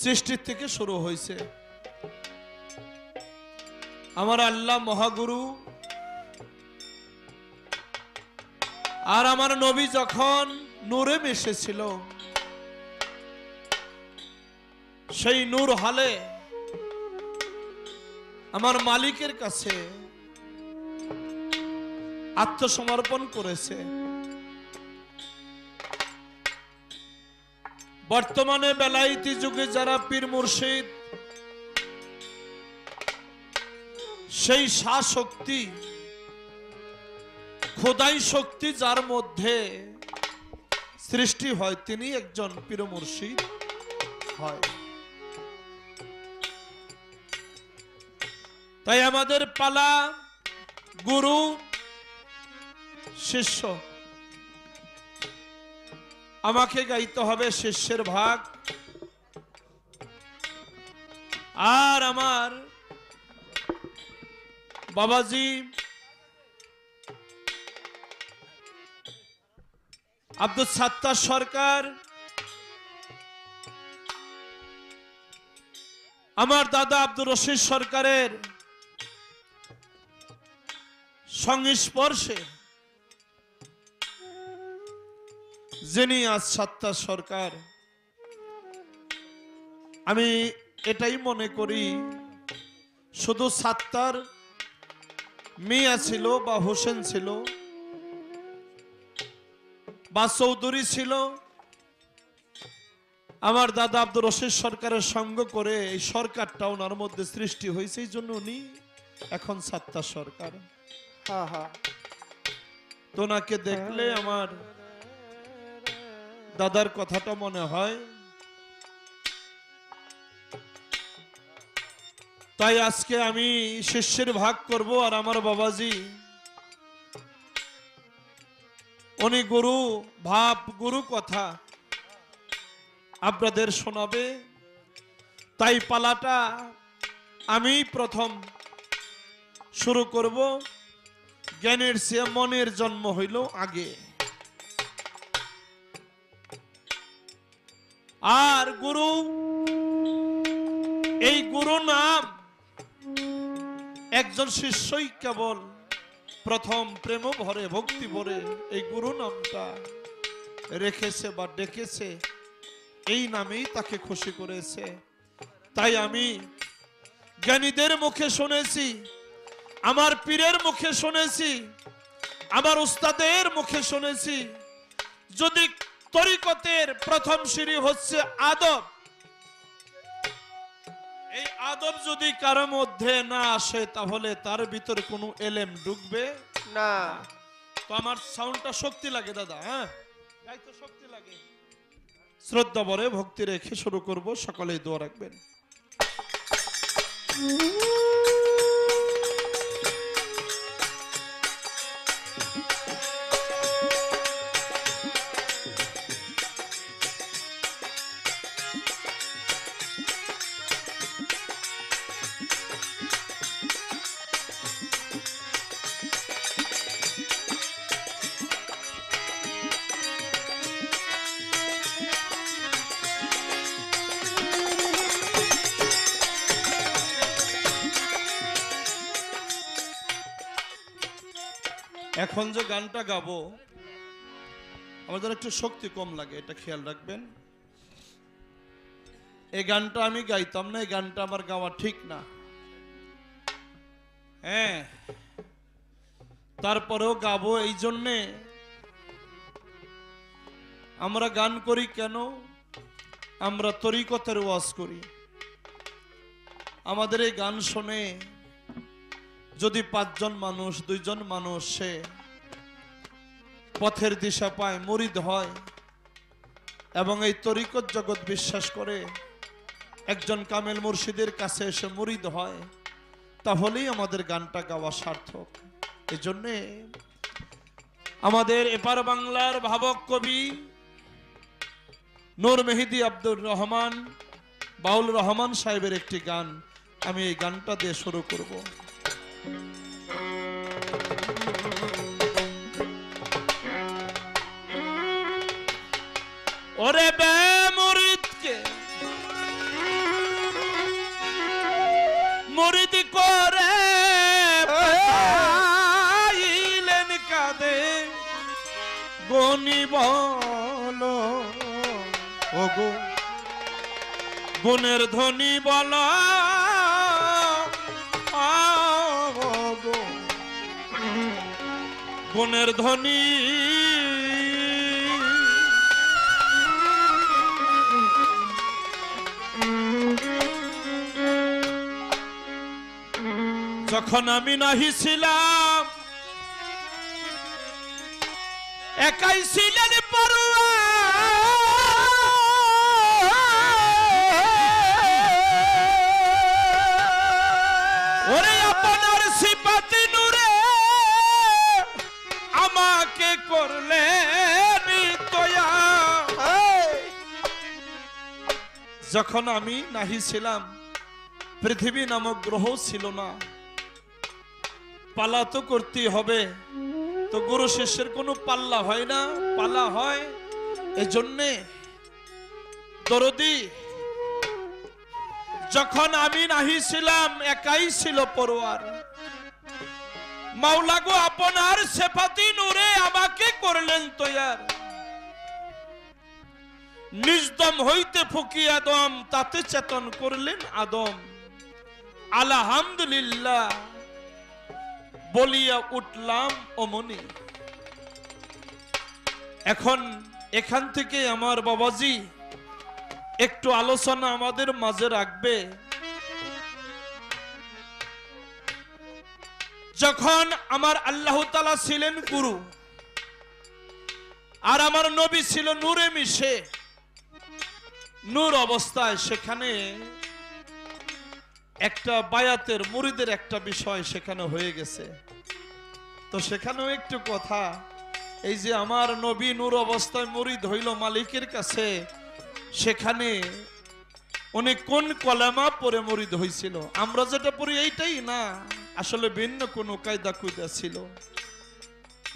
সৃষ্টির থেকে শুরু হয়েছে। আমার আল্লাহ মহাগুরু আর আমার নবী যখন নূরে মিশেছিল, সেই নূর হালে আমার মালিকের কাছে আত্মসমর্পণ করেছে। বর্তমানে বেলায়েতি যুগে যারা পীর মুর্শিদ, সেই শক্তি খোদাই শক্তি যার মধ্যে সৃষ্টি হয়, তিনি একজন পীর মুর্শিদ হয়। তাই আমাদের পালা গুরু শিষ্য, আমাকে গাইতে হবে শিষ্যের ভাগ, আর আমার বাবাজি আব্দুল সাত্তার সরকার, আমার দাদা আব্দুর রশিদ সরকারের সংস্পর্শে যিনি আজ সাত্তার সরকার, আমি এটাই মনে করি শুধু সাত্তার মিয়া ছিল বা হোসেন ছিল বা চৌধুরী ছিল, আমার দাদা আব্দুর রশিদ সরকারের সঙ্গ করে এই সরকারটা ওনার মধ্যে সৃষ্টি হয়েছে, এই জন্য উনি এখন সাত্তার সরকার। তো ওনাকে দেখলে আমার দাদার কথাটা মনে হয়। তাই আজকে আমি শিষ্যের ভাগ করব, আর আমার বাবাজি উনি গুরু ভাব গুরু কথা আপনাদের শোনাবে। তাই পালাটা আমি প্রথম শুরু করব। জ্ঞানের চেয়ে মনের জন্ম হইল আগে, আর গুরু, এই গুরু নাম একজন শিষ্যই কেবল প্রথম প্রেম ভরে ভক্তি ভরে এই গুরু নামটা রেখেছে বা ডেকেছে, এই নামেই তাকে খুশি করেছে। তাই আমি জ্ঞানীদের মুখে শুনেছি, আমার পীরের মুখে শুনেছি, আমার উস্তাদের মুখে শুনেছি, যদি তরিকতের প্রথম সিঁড়ি হচ্ছে আদব, এই আদব যদি কারো মধ্যে না আসে তাহলে তার ভিতর কোনো এলেম ঢুকবে না। তো আমার সাউন্ডটা শক্তি লাগে দাদা, হ্যাঁ তাই তো শক্তি লাগে। শ্রদ্ধা ভরে ভক্তি রেখে শুরু করব, সকলেই দোয়া রাখবেন। এখন যে গানটা গাবো আমাদের একটু শক্তি কম লাগে, এটা খেয়াল রাখবেন। এই গানটা আমি গাইতাম না, এই গানটা আমার গাওয়া ঠিক না, হ্যাঁ তারপরেও গাবো। এই জন্যে আমরা গান করি কেন? আমরা তরিকতের ওয়াজ করি। আমাদের এই গান শুনে যদি 5 জন মানুষ 2 জন মানুষ সে পথের দিশা পায়, মুরিদ হয় এবং এই তরিকত জগৎ বিশ্বাস করে একজন কামেল মুর্শিদের কাছে এসে মুরিদ হয়, তাহলেই আমাদের গানটা গাওয়া সার্থক। এজন্যে আমাদের এপার বাংলার ভাবক কবি নূর মেহেদি আব্দুর রহমান বাউল রহমান সাহেবের একটি গান, আমি এই গানটা দিয়ে শুরু করব। ওরে বে মুরিদকে বলো ওগো গুণের ধ্বনি বলো ওগো গুণের ধ্বনি যখন আমি নাহি ছিলাম একাই ছিলেন পড়ুয়া ওরে আপনার সিপাতি নূরে আমাকে করলেন তয়া যখন আমি নাহি ছিলাম পৃথিবী নামক গ্রহ ছিল না পালা তো করতে হবে তো গুরু শিষ্যের কোনো পাল্লা হয় না পালা হয় এজন্যে দরদি যখন আমি নাহি ছিলাম একাই ছিল পরোয়ার মাওলা গো আপনার সেফাতি নূরে আমাকে করলেন তৈয়ার নিজদম হইতে ফুকিয়া দম তাতে চেতন করলেন আদম আলহামদুলিল্লাহ বলিয়া উঠলাম অমনি এখন এখান থেকে আমার বাবাজি একটু আলোচনা আমাদের মাঝে রাখবে যখন আমার আল্লাহ তাআলা ছিলেন গুরু আর আমার নবী ছিল নূরে মিশে নূর অবস্থায় সেখানে একটা বায়াতের মুরিদের একটা বিষয় সেখানে হয়ে গেছে তো সেখানেও একটু কথা এই যে আমার নবী নূর অবস্থায় মুরিদ হইল মালিকের কাছে সেখানে উনি কোন কলেমা পড়ে মুরিদ হয়েছিল আমরা যেটা পড়ি এইটাই না আসলে ভিন্ন কোন কায়দা কুয়দা ছিল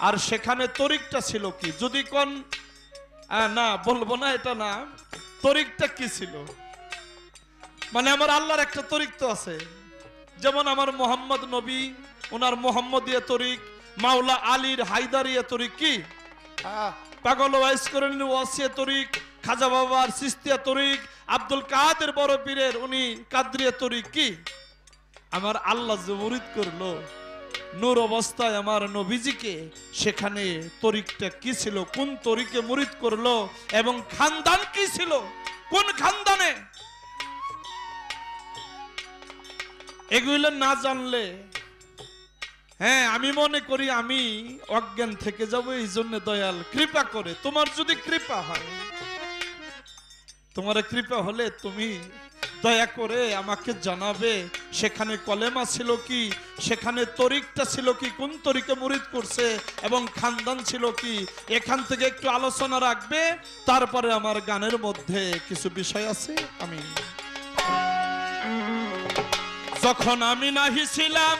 আর সেখানে তরিকটা ছিল কি যদি কোন না বলবো না এটা না তরিকটা কি ছিল মানে আমার আল্লাহর একটা তরিক তো আছে যেমন আমার মোহাম্মদ নবী ওনার মোহাম্মদিয়া তরিক মাওলা আলীর হায়দারিয়া তরিক কি পাগল ওয়াইস করেন ওয়াসিয়া তরিক খাজা বাবার সিস্তিয়া তরিক আব্দুল কাদের বড় পীরের উনি কাদরিয়া তরিক কি আমার আল্লাহ যে মুরিদ করলো নূর অবস্থায় আমার নবীজিকে সেখানে তরিকটা কি ছিল কোন তরিকে মুরিদ করলো এবং খানদান কি ছিল কোন খানদানে এগুলো না জানলে হ্যাঁ আমি মনে করি আমি অজ্ঞান থেকে যাব এই জন্য দয়াল কৃপা করে তোমার যদি কৃপা হয় তোমার কৃপা হলে তুমি দয়া করে আমাকে জানাবে সেখানে কলেমা ছিল কি সেখানে তরিকটা ছিল কি কোন তরিকে মুরিদ করছে এবং খানদান ছিল কি এখান থেকে একটু আলোচনা রাখবে তারপরে আমার গানের মধ্যে কিছু বিষয় আছে আমি যখন আমি নাহি ছিলাম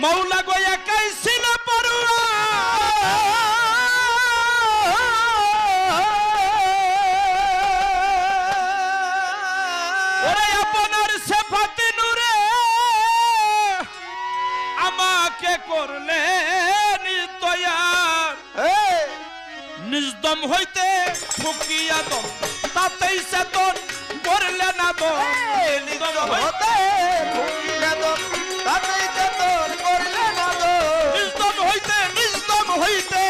মাওলা গো একাই ছিল পড়ুয়া ওরে আপনার সেফাতি নূরে আমাকে করলেন তৈয়ার নিজদম হইতে ফুকিয়া দম তাতেই চেতন করলে না দম নিজদম হইতে ফুকিয়া দম তাতেই চেতন করলে না দম নিজদম হইতে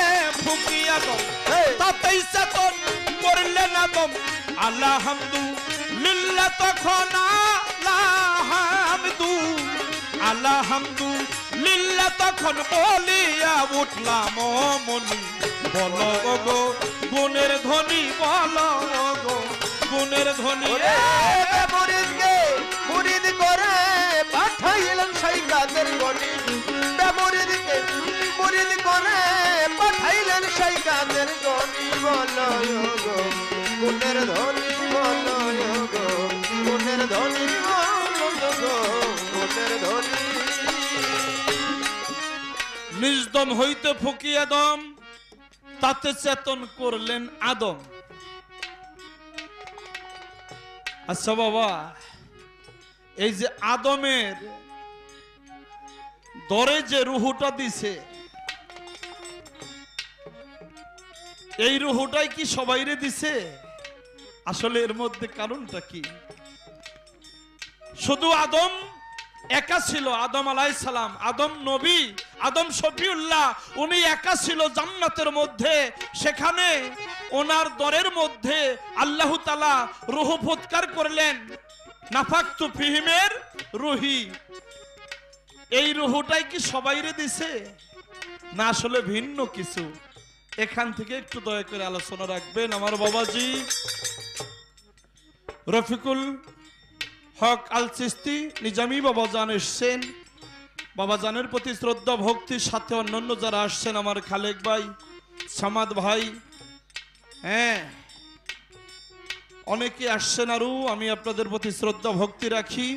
ফুকিয়া দম তাতেই চেতন করলে না দম আলহামদুলিল্লাহ তখন আলহামদুলিল্লাহ তখন বলিয়া উঠলাম মনি বলো গো গুণের ধ্বনি বলো গো গুণের ধ্বনি মুরিদকে মুরিদ করে পাঠাইলেন সেই কাদের গনি মুরিদকে মুরিদ করে পাঠাইলেন সেই কাদের গনি বলো গো গুণের ধ্বনি বলো গো গুণের ধ্বনি বলো গো গুণের ধ্বনি নিজদম হইতে ফুকিয়া দম তাতে চেতন করলেন আদম আচ্ছা বাবা এই যে আদমের দরে যে রুহুটা দিছে এই রুহটাই কি সবাইরে দিছে? আসলে এর মধ্যে কারণটা কি? শুধু আদম একা ছিল, আদম আলাইহিস সালাম, আদম নবী, আদম শফিউল্লাহ, উনি একা ছিল জান্নাতের মধ্যে। সেখানে ওনার দরের মধ্যে আল্লাহ তাআলা রূহ ফুৎকার করলেন, নাফাকতু ফিহিমের রুহি। এই রুহটাই কি সবাইরে দিছে, না আসলে ভিন্ন কিছু? এখান থেকে একটু দয়া করে আলোচনা রাখবেন। আমার বাবাজি রফিকুল হক আল চিস্তি নিজামী বাবাজান এসছেন। বাবাজানের প্রতি শ্রদ্ধা ভক্তির সাথে অন্যান্য যারা আসছেন, আমার খালেক ভাই, সামাদ ভাই, হ্যাঁ অনেকে আসছেন আরো, আমি আপনাদের প্রতি শ্রদ্ধা ভক্তি রাখি।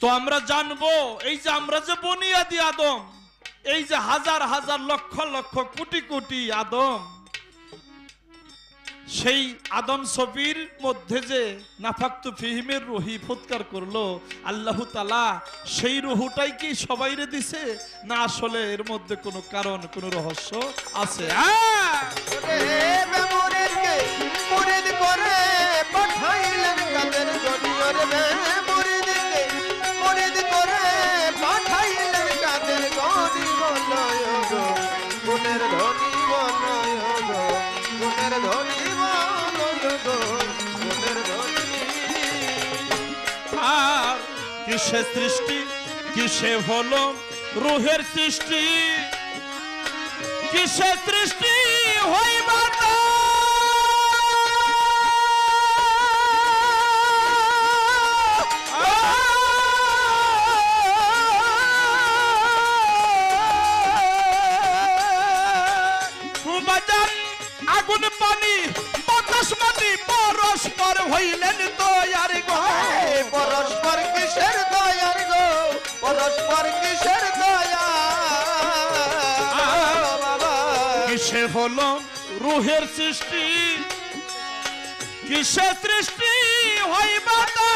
তো আমরা জানবো, এই যে আমরা যে বুনিয়াদি আদম, এই যে হাজার হাজার লক্ষ লক্ষ কোটি কোটি আদম, সেই আদম সফির মধ্যে যে নাফাকতু ফিহিমের রুহি ফুৎকার করলো আল্লাহ তাআলা, সেই রুহটাই কি সবাইরে দিছে, না আসলে এর মধ্যে কোনো কারণ, কোনো রহস্য আছে? মুরিদ করে পাঠাইলেন কাদের গনি, ওরে মুরিদকে মুরিদ করে পাঠাইলেন কাদের গনি, বলয় গো গুণের ধনী, বলয় গো গুণের ধনী, বলয় গো গুণের ধনী। আর কিসে সৃষ্টি, কিসে হলো রুহের সৃষ্টি, কিসে সৃষ্টি হইবা না, আগুন পানি বাতাস মাটি পরস্পর হইলেন দয়ার গো, পরস্পর কিসের দয়ার গো, পরস্পর কিসের দয়া। কিসে হলো রুহের সৃষ্টি, কিসে সৃষ্টি হইবা না,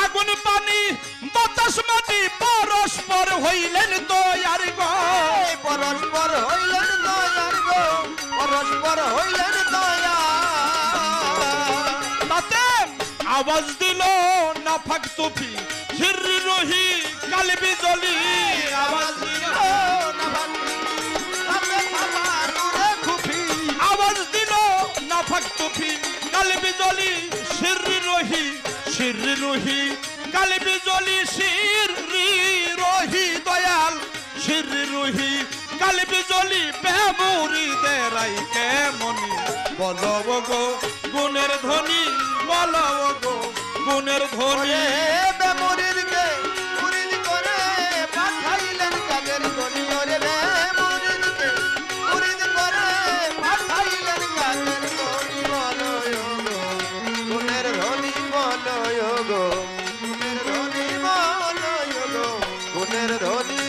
আগুন পানি বাতাস মাটি পরস্পর হইলেন দয়ার গো, পরস্পর হইলেন দয়ার গো, পরস্পর হইলেন দয়া। তাতে আওয়াজ দিল নাফাকতু ফি হিররি রুহি কালবি জলি, আওয়াজ দিল আওয়াজ দিল নাফাকতু ফি কালবি জলি হিররি রুহি, হিররি রুহি কালবি জলি, হিররি রুহি দয়াল, হিররি রুহি কালবি জলি, বেমুরিদের আই কেমনি, বলো গো গুণের ধনী, বলো গো গুণের ধনী। মুরিদকে মুরিদ করে পাঠাইলেন কাদের গনি, ওরে মুরিদকে মুরিদ করে পাঠাইলেন কাদের গনি, বলয় গো গুণের ধনী, বলয় গো গুণের ধনী, বলয় গো গুণের ধনী।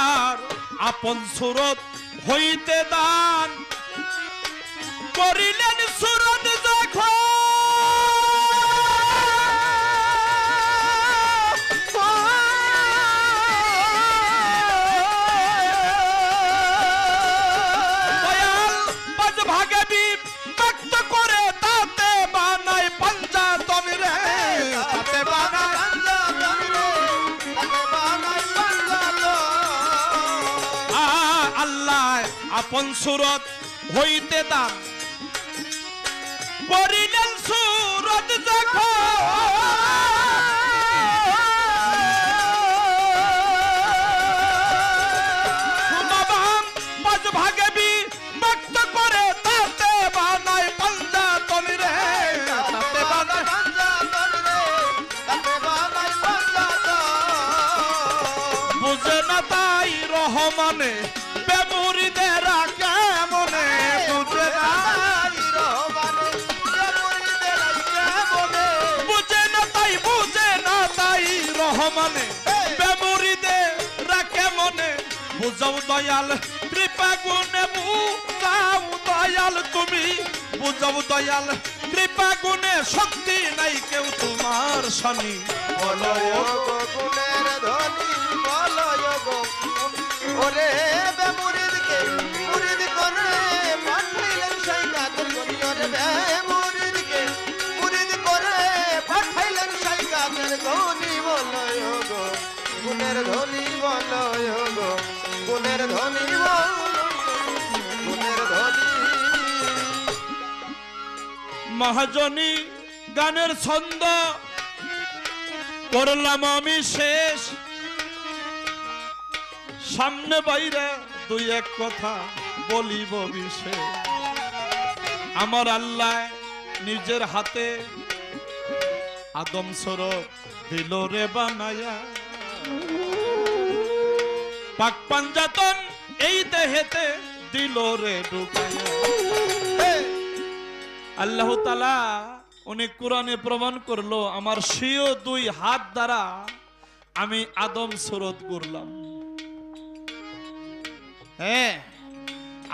আর আপন সুরত হইতে দান করিলেন সুরত যখন, দয়াল পাঁচ ভাগে বিভক্ত করে তাতে বানায় পঞ্চাতন রে, তাতে বানায় আল্লাহ আপন সুরত হইতে দান করিলেন সুরত যখন, পাঁচ ভাগে বিভক্ত করে তাতে বানায় পঞ্চাতন রে, তাতে বানায় বুঝে না তাই রহমানে বেমুরিদেরা কেমনে, বুঝে না বুঝে না তাই, বুঝে না তাই রহমানে বেমুরিদেরা কেমনে, বুঝাও দয়াল কৃপা গুণে বুঝাও দয়াল তুমি বুঝাও দয়াল কৃপা গুণে শক্তি নাই কেউ তোমার স্বামী বলো গো গুণের ধনী বলো গো ওরে বে মুরিদকে মুরিদ করে পাঠাইলেন সেই কাদের গনি ওরে বে মুরিদকে মুরিদ করে পাঠাইলেন সেই কাদের গনি বলো গো গুণের ধনী বলো গো গুণের ধনী বলো গুণের ধনী মহাজনী গানের ছন্দ করলাম আমি শেষ সামনে বাইরে দুই এক কথা বলিব বিশেষ আমার আল্লাহ নিজের হাতে আদম স্বরূপ দিল রে বানায়া পাক পাঞ্জাতন এই দেহেতে দিল রে ঢুকায়া আল্লাহ তাআলা উনি কোরআনে প্রমাণ করলো আমার স্বীয় দুই হাত দ্বারা আমি আদম সুরত করলাম। হ্যাঁ,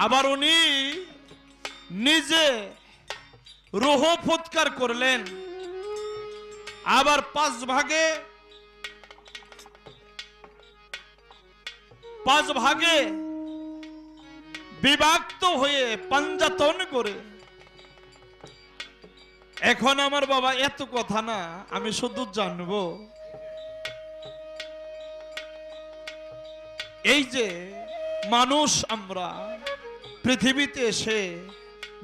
আবার উনি নিজে রূহ ফুৎকার করলেন, আবার পাঁচ ভাগে বিভক্ত হয়ে পাঞ্জাতন করে এখন আমার বাবা এত কথা না, আমি শুধু জানবো এই যে মানুষ আমরা পৃথিবীতে এসে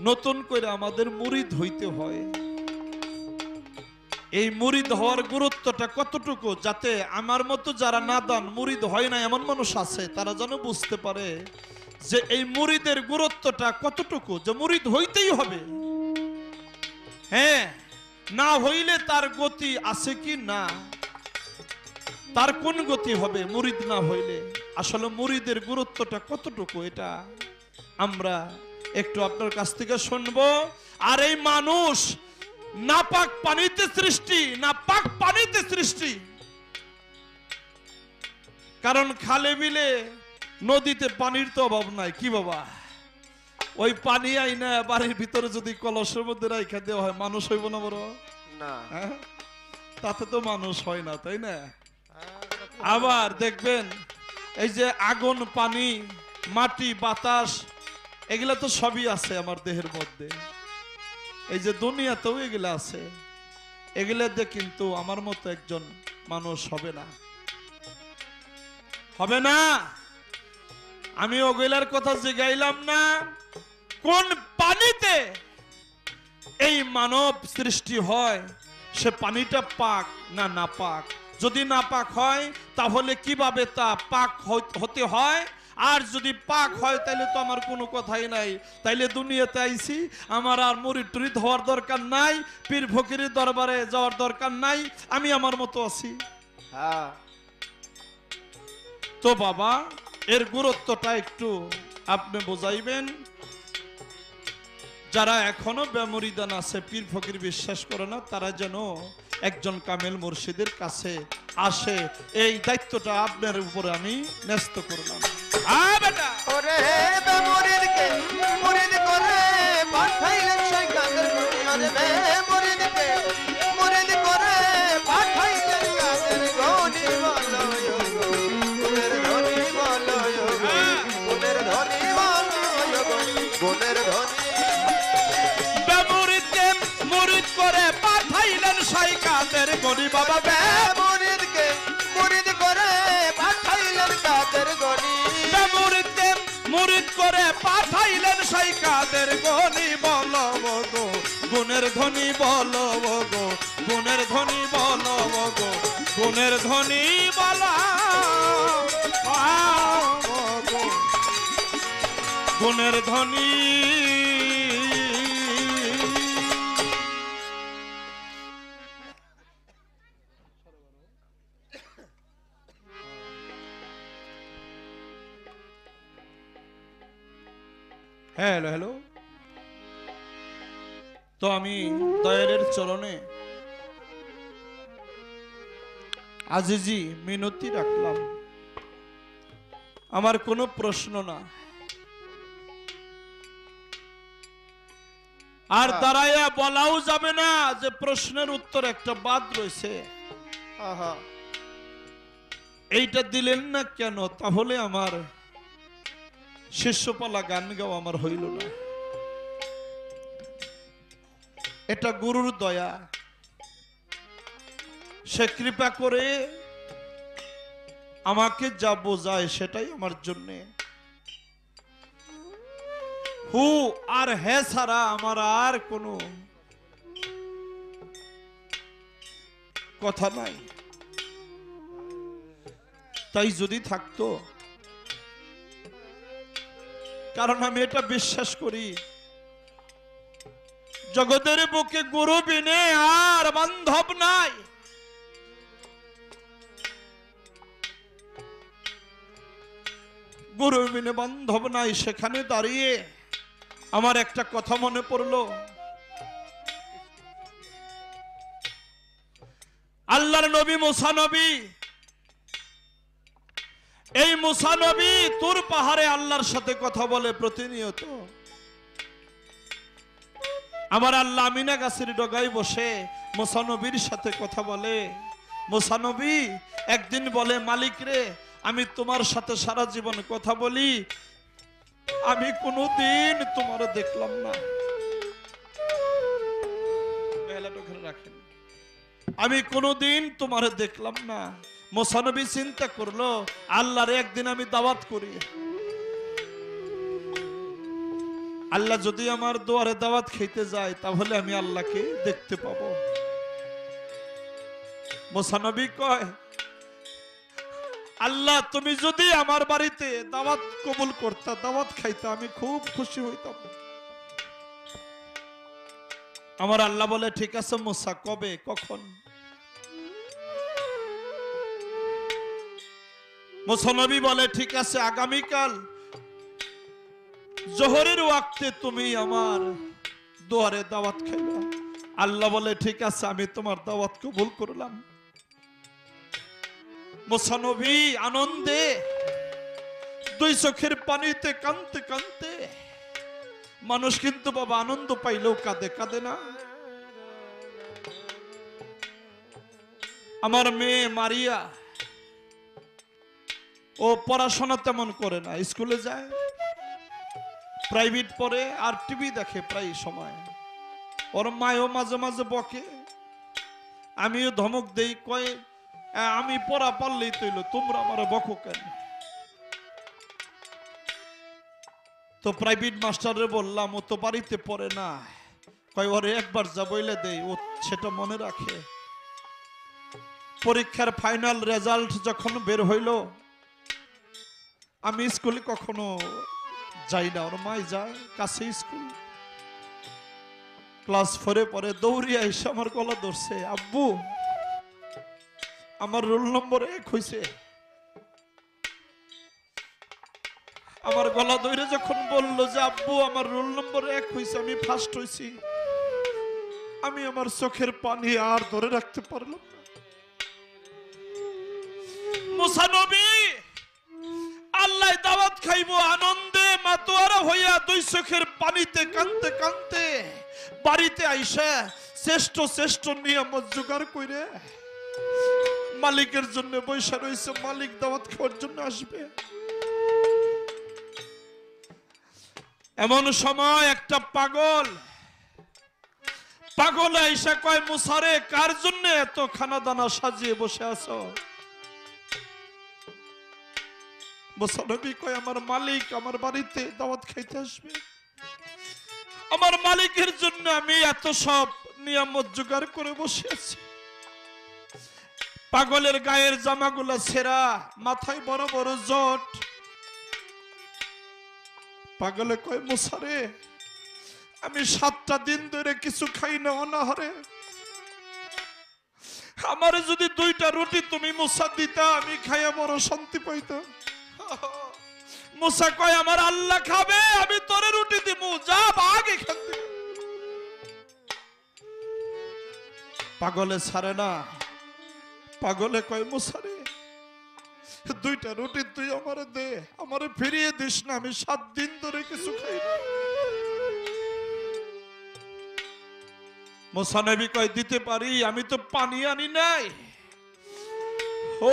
নতুন করে আমাদের মুরিদ হইতে হয়, এই মুরিদ হওয়ার গুরুত্বটা কতটুকু, যাতে আমার মতো যারা নাদান মুরিদ হয় না এমন মানুষ আছে তারা যেন বুঝতে পারে যে এই মুরিদের গুরুত্বটা কতটুকু, যে মুরিদ হইতেই হবে। হ্যাঁ, না হইলে তার গতি আছে কি না, তার কোন গতি হবে মুরিদ না হইলে, আসলে মুরিদের গুরুত্বটা কতটুকু এটা আমরা একটু আপনার কাছ থেকে শুনবো। আর এই মানুষ নাপাক পানিতে সৃষ্টি, নাপাক পানিতে সৃষ্টি, কারণ খালে বিলে নদীতে পানির তো অভাব নাই কি বাবা, ওই পানি আইনা বাড়ির ভিতরে যদি কলসের মধ্যে রাখা দেওয়া হয় মানুষ হইব না বড় না? তাতে তো মানুষ হয় না, তাই না? আবার দেখবেন এই যে আগুন, পানি, মাটি, বাতাস, এগুলা তো সবই আছে আমার দেহের মধ্যে, এই যে দুনিয়াতেও এগুলা আছে, এগুলা দিয়ে কিন্তু আমার মতো একজন মানুষ হবে না, হবে না। আমি ওগুলার কথা জিগাইলাম না, কোন পানিতে এই মানব সৃষ্টি হয়, সে পানিটা পাক না নাপাক, যদি নাপাক হয় তাহলে কিভাবে তা পাক হতে হয়, আর যদি পাক হয় তাহলে তো আমার কোনো কথাই নাই, তাইলে দুনিয়াতে আইছি, আমার আর মুরিদ টুরিদ হওয়ার দরকার নাই, পীর ফকিরের দরবারে যাওয়ার দরকার নাই, আমি আমার মতো আছি। তো বাবা এর গুরুত্বটা একটু আপনি বোঝাইবেন, যারা এখনো বেমরিদান আছে, পীর ফকির বিশ্বাস করে না, তারা যেন একজন কামেল মুর্শিদের কাছে আসে, এই দায়িত্বটা আপনার উপরে আমি ন্যস্ত করলাম। ওরে বেমরিদকে মুরিদ করে পাঠাইলেন সেই কাদের গনি ওরে বেমরিদকে মুরিদ করে পাঠাইলেন কাদের গনি বলো গো গুণের ধনী বলো গো গুণের ধনী বলো গো গুণের ধনী বেমরিদকে মুরিদ করে পাঠাইলেন সেই কাদের গনি বাবা, বেমরিদকে মুরিদ করে পাঠাইলেন কাদের গনি মুরিদ করে পাঠাইলেন সেই কাদের গনি বলো গো গুণের ধনী বলো গো গুণের ধনী বলো গো গুণের ধনী বলো গো গুণের ধনী। হ্যালো হ্যালো, তো আমি দয়ালের চরণে আজিজি মিনতি রাখলাম, আমার কোনো প্রশ্ন না। আর দাঁড়াইয়া বলাও যাবে না যে প্রশ্নের উত্তর একটা বাদ রয়েছে, আহা এইটা দিলেন না কেন? তাহলে আমার শিষ্যপালা গান গাও আমার হইল না। এটা গুরুর দয়া, সে কৃপা করে আমাকে যা বোঝায় সেটাই আমার জন্যে। হু আর হে ছাড়া আমার আর কোনো কথা নাই। তাই যদি থাকতো, কারণ আমি এটা বিশ্বাস করি জগতের বুকে গুরু বিনে আর বান্ধব নাই। গুরু বিনে বান্ধব নাই। সেখানে দাঁড়িয়ে আমার একটা কথা মনে পড়লো, আল্লাহর নবী মুসা নবী, এই মুসা নবী তুর পাহাড়ে আল্লাহর সাথে কথা বলে প্রতিনিয়ত। আমার আল্লাহ আমিনা গাছের ডগায় বসে মুসা নবীর সাথে কথা বলে। মুসা নবী একদিন বলে, মালিক রে, আমি তোমার সাথে সারা জীবন কথা বলি, আমি কোনোদিন তোমার দেখলাম না। রাখেন, আমি কোনোদিন তোমার দেখলাম না। মুসা নবী চিন্তা করলো, আল্লাহরে একদিন আমি দাওয়াত করি, আল্লাহ যদি আমার দুয়ারে দাওয়াত খেতে যায় তাহলে আমি আল্লাহকে দেখতে পাবো। মুসা নবী কয়, আল্লাহ তুমি যদি আমার বাড়িতে দাওয়াত কবুল করতা, দাওয়াত খাইতা, আমি খুব খুশি হইতাম। আমার আল্লাহ বলে, ঠিক আছে মুসা, কবে কখন? মুসা নবী বলে, ঠিক আছে আগামীকাল জোহরের ওয়াক্তে তুমি আমার দুয়ারে দাওয়াত খাইবা। আল্লাহ বলে, ঠিক আছে আমি তোমার দাওয়াত কবুল করলাম। মুসা নবী আনন্দে দুই চোখের পানিতে কাঁদতে কাঁদতে, মানুষ কিন্তু বাবা আনন্দ পাইলেও কাঁদে, কাঁদে না? আমার মেয়ে মারিয়া, ও পড়াশোনা তেমন করে না, স্কুলে যায়, প্রাইভেট পড়ে আর টিভি দেখে প্রায় সময়। ওর মায়ও মাঝে মাঝে বকে, আমিও ধমক দেই, কয় আমি পড়া পারলেই তৈল, তোমরা আমার বকো কেন? তো প্রাইভেট মাস্টারে বললাম, ও তো বাড়িতে পড়ে না, কয় ওরে একবার যা বইলে দেই, ও সেটা মনে রাখে। পরীক্ষার ফাইনাল রেজাল্ট যখন বের হইল, আমি স্কুলে কখনো যাই না, ওর মাই যায়, কাছে স্কুল। ক্লাস 4-এ পরে দৌড়িয়ে এসে আমার গলা ধরছে, আব্বু আমার রোল নম্বর 1 হয়েছে। আমার গলা ধরে যখন বললো যে আব্বু আমার রোল নম্বর 1 হয়েছে, আমি ফার্স্ট হয়েছি, আমি আমার চোখের পানি আর ধরে রাখতে পারলাম না। মুসা নবী আল্লাহ দাওয়াত খাইবো আনন্দে মাতোয়ারা হইয়া দুই চোখের পানিতে কাঁদতে কাঁদতে বাড়িতে আইসা শ্রেষ্ঠ শ্রেষ্ঠ নিয়ামত জোগাড় কইরে মালিকের জন্য বৈশা রয়েছে। মালিক দাওয়াত খাওয়ার জন্য আসবে। এমন সময় একটা পাগল আইসা কয়, মুসারে কার জন্য এত খানা দানা সাজিয়ে বসে আছো? মুসা নবী কয়, আমার মালিক আমার বাড়িতে দাওয়াত খাইতে আসবে, আমার মালিকের জন্য আমি এত সব নিয়ামত জোগাড় করে বসে আছি। পাগলের গায়ের জামাগুলা ছেঁড়া, মাথায় বড় বড় জট। পাগলে কয়, মুসারে আমি 7টা দিন ধরে কিছু খাই না অনাহারে, আমার যদি 2টা রুটি তুমি মুসা দিতা, আমি খাইয়া বড় শান্তি পাইতাম। মুসা কয়, আমার আল্লাহ খাবে, আমি তোরে রুটি দিব, যা ভাগ এখান থেকে। পাগলে ছাড়ে না। পাগলে কয়, মুসারে দুইটা রুটি তুই আমারে দে, আমারে ফিরিয়ে দিস না, আমি 7 দিন ধরে কিছু খাই না। মুসা নবী কয় দিতে পারি, আমি তো পানি আনি নাই,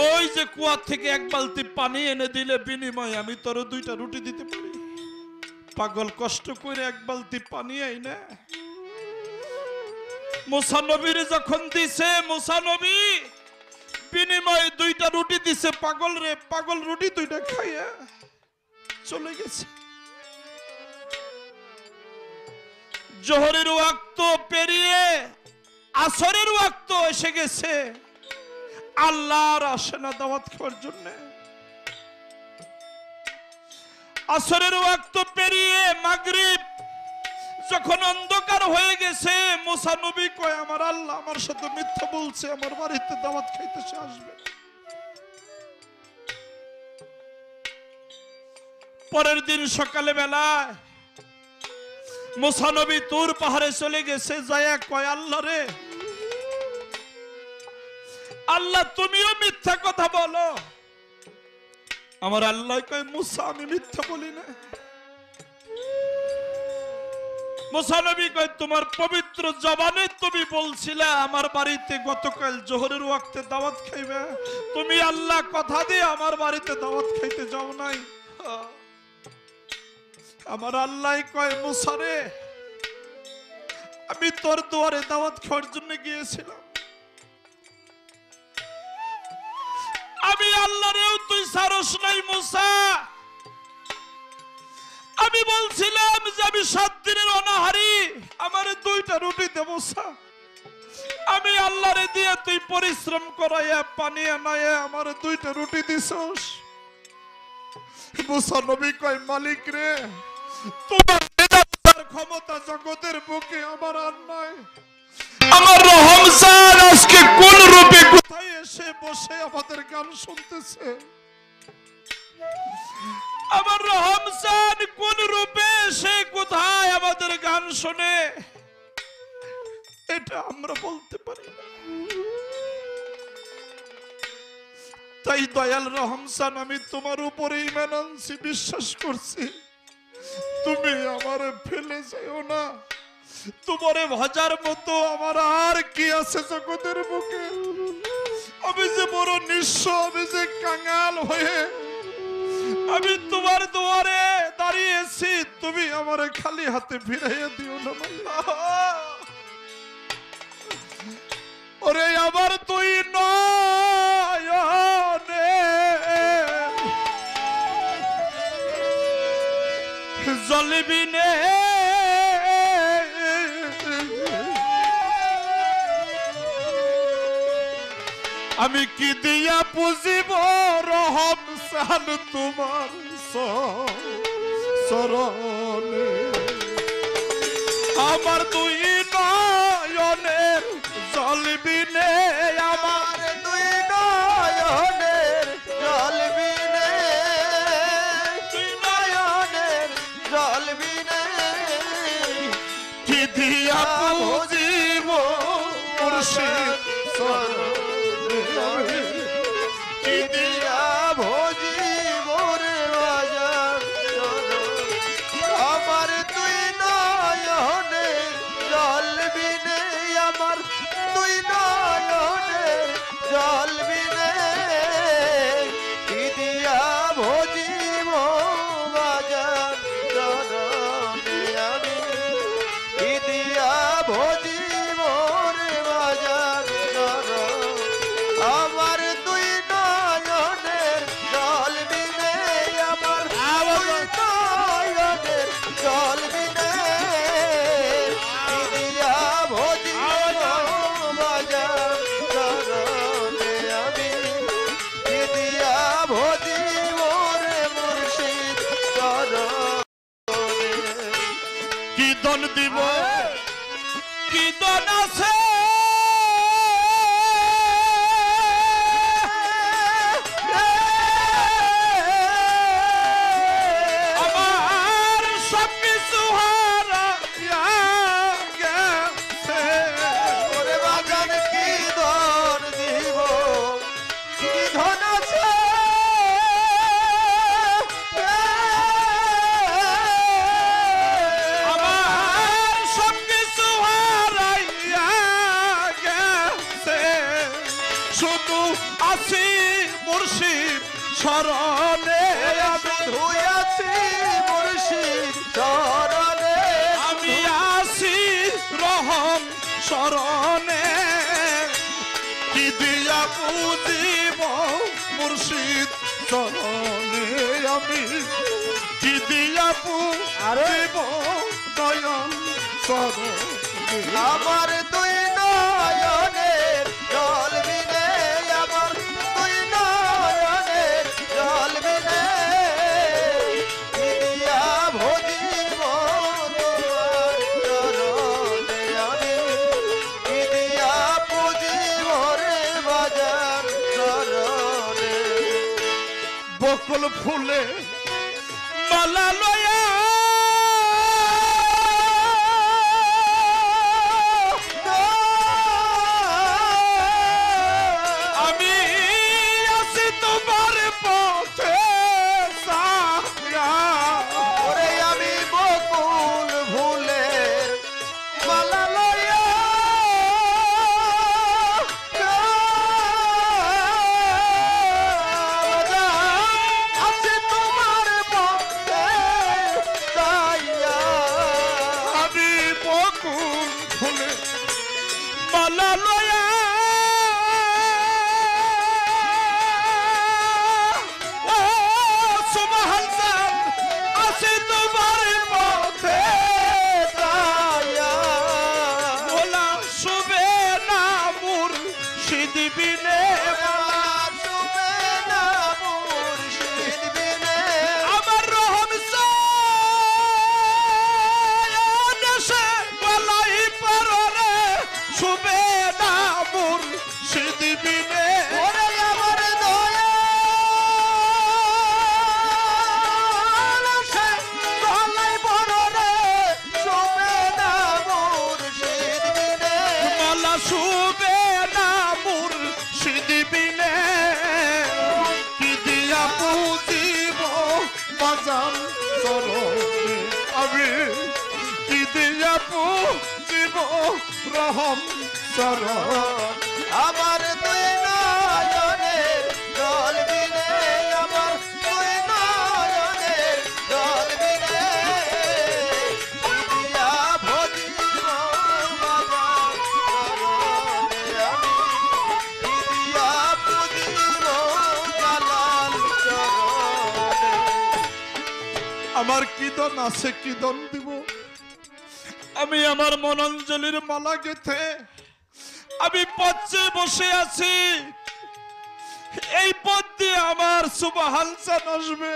ওই যে কুয়া থেকে 1 বালতি পানি এনে দিলে বিনিময়ে আমি তোর 2টা রুটি দিতে পারি। পাগল কষ্ট করে 1 বালতি পানি আইনা মুসা নবীর যখন দিছে, মুসা নবী বিনিময়ে 2টা রুটি দিছে। পাগল রে, পাগল রুটি 2টা খাইয়া চলে গেছে। জোহরের ওয়াক্ত পেরিয়ে আসরের ওয়াক্ত এসে গেছে, আল্লাহর আসে না দাওয়াত খাওয়ার জন্য। আসরের ওয়াক্ত পেরিয়ে মাগরিব যখন অন্ধকার হয়ে গেছে, মুসা নবী কয় আমার আল্লাহ আমার সাথে মিথ্যা বলছে, আমার বাড়িতে দাওয়াত খাইতে সে আসবে। পরের দিন সকালে বেলায় মুসা নবী তুর পাহাড়ে চলে গেছে, যায়া কয় আল্লাহ রে, আল্লাহ তুমিও মিথ্যা কথা বলো। আমার আল্লাহ কয় মুসা আমি মিথ্যা বলি না। মুসা নবী কয় তোমার পবিত্র জবানে তুমি বলছিলে আমার বাড়িতে গতকাল জোহরের ওয়াক্তে দাওয়াত খাইবে, তুমি আল্লাহ কথা দিয়ে আমার বাড়িতে দাওয়াত খাইতে যাও নাই। আমার আল্লাহ কয় মুসা রে, আমি তোর দুয়ারে দাওয়াত খাওয়ার জন্য গিয়েছিলাম, আমি আল্লাহরেও তুই সারস নাই মুসা। আমি বলছিলাম যে আমি 7 দিনের অনাহারি, আমারে 2টা রুটি দে মুসা। আমি আল্লাহরে দিয়ে তুই পরিশ্রম করাইয়া পানি আনাইয়া আমারে 2টা রুটি দিছস। মুসা নবী কয় মালিক রে, তোমার ক্ষমতা জগতের বুকে আমার আর নাই। আমার রহমজান আজকে কোন রূপে কোথায় এসে বসে আমাদের গান শুনতেছে, আমার রহমজান কোন রূপে এসে কোথায় আমাদের গান শুনে, এটা আমরা বলতে পারি না। তাই দয়াল রহমজান আমি তোমার উপরে ঈমান আনছি, বিশ্বাস করছি, তুমি আমারে ফেলে যাও না। তোমারে ভাজার মতো আমার আর কি আছে জগতের বুকে। আমি যে বড় নিঃস্ব, আমি যে কাঙাল হয়ে আমি তোমার দুয়ারে দাঁড়িয়েছি, তুমি আমারে খালি হাতে ফিরাইয়া দিও না। ওরে আমার তুই নয়নে জলবিনে আমি কি দিয়া পুজিব রহমজান তোমার চরণে। আমার 2 নয়নের জলবিনে, আমার 2 নয়নের জলবিনে, 2 নয়নের জলবিনে কি দিয়া পুজিব মুর্শিদ চরণে, কি দিয়া ভজিব রে বাজার আমার 2 নয়নের জলবিনে, আমার 2 নয়নের জলবিনে কি দিয়া ভজিব বাজার চরণে, আমি কি দিয়া ভজিব রে বাজার চরণে আমার 2 নয়নের জলবিনে, আমার 2 নয়নের জলবিনে কি দিয়া ভজিব বাজার চরণে, আমি কি দিয়া ভজিব রে মুর্শিদ চরণে। কি দন দিব, কি দন আছে আমার, সব কিছু হারাইয়া গেছে। ওরে বাজান কি ধন দিব, কি ধন আছে মুর্শিদ শরণে আমি ধুয়াছি মুর্শিদ চরণে আমি আসি রহম শরণে কি দিয়া পুজিব মুর্শিদ শরণে আমি কি দিয়া পুজিব নয়ন শরণে আমার দুই নয়নের জল বিনে আমার দুই নয়নের জল বিনে দিয়া ভজিব তোমার চরণে আমি দিয়া পুজিব রে বাজার চরণে বকুল ফুলে মালা লয়া আমি আসি তোমার পথে সারা ওরে আমি বকুল ফুলের মালা লইয়া আছে তোমার পথে যাইয়া আমি বকুল ফুলে মালা লয়া ও সুবহান আসি তোমার পথে যাইয়া মোলা শুবে না মুর্শিদ বিনে আমার শুবে না মুর্শিদ বিনে আমার রহম দেশে গলাই পরনে শুবে না মুর্শিদ বিনে ওরে আমার দয়া সে গলাই বররে শুবে না মুর্শিদ বিনে মালা শুবে না মুর্শিদ বিনে কি দিয়া পুজিব বাজান চরণে আমি কি দিয়া পুজিব রহম চরণ আমার দুই নয়নের জল বিনে আমার দুই নয়নের জল বিনে দিয়া ভজিব বাজার চরণে আমি দিয়া পুজিব জালাল চরণে আমার কিদন আছে কিদন দিব আমি আমার মনঞ্জলির মালা গেথে আমি পথে বসে আছি এই পথ দিয়ে আমার সুবহান চান আসবে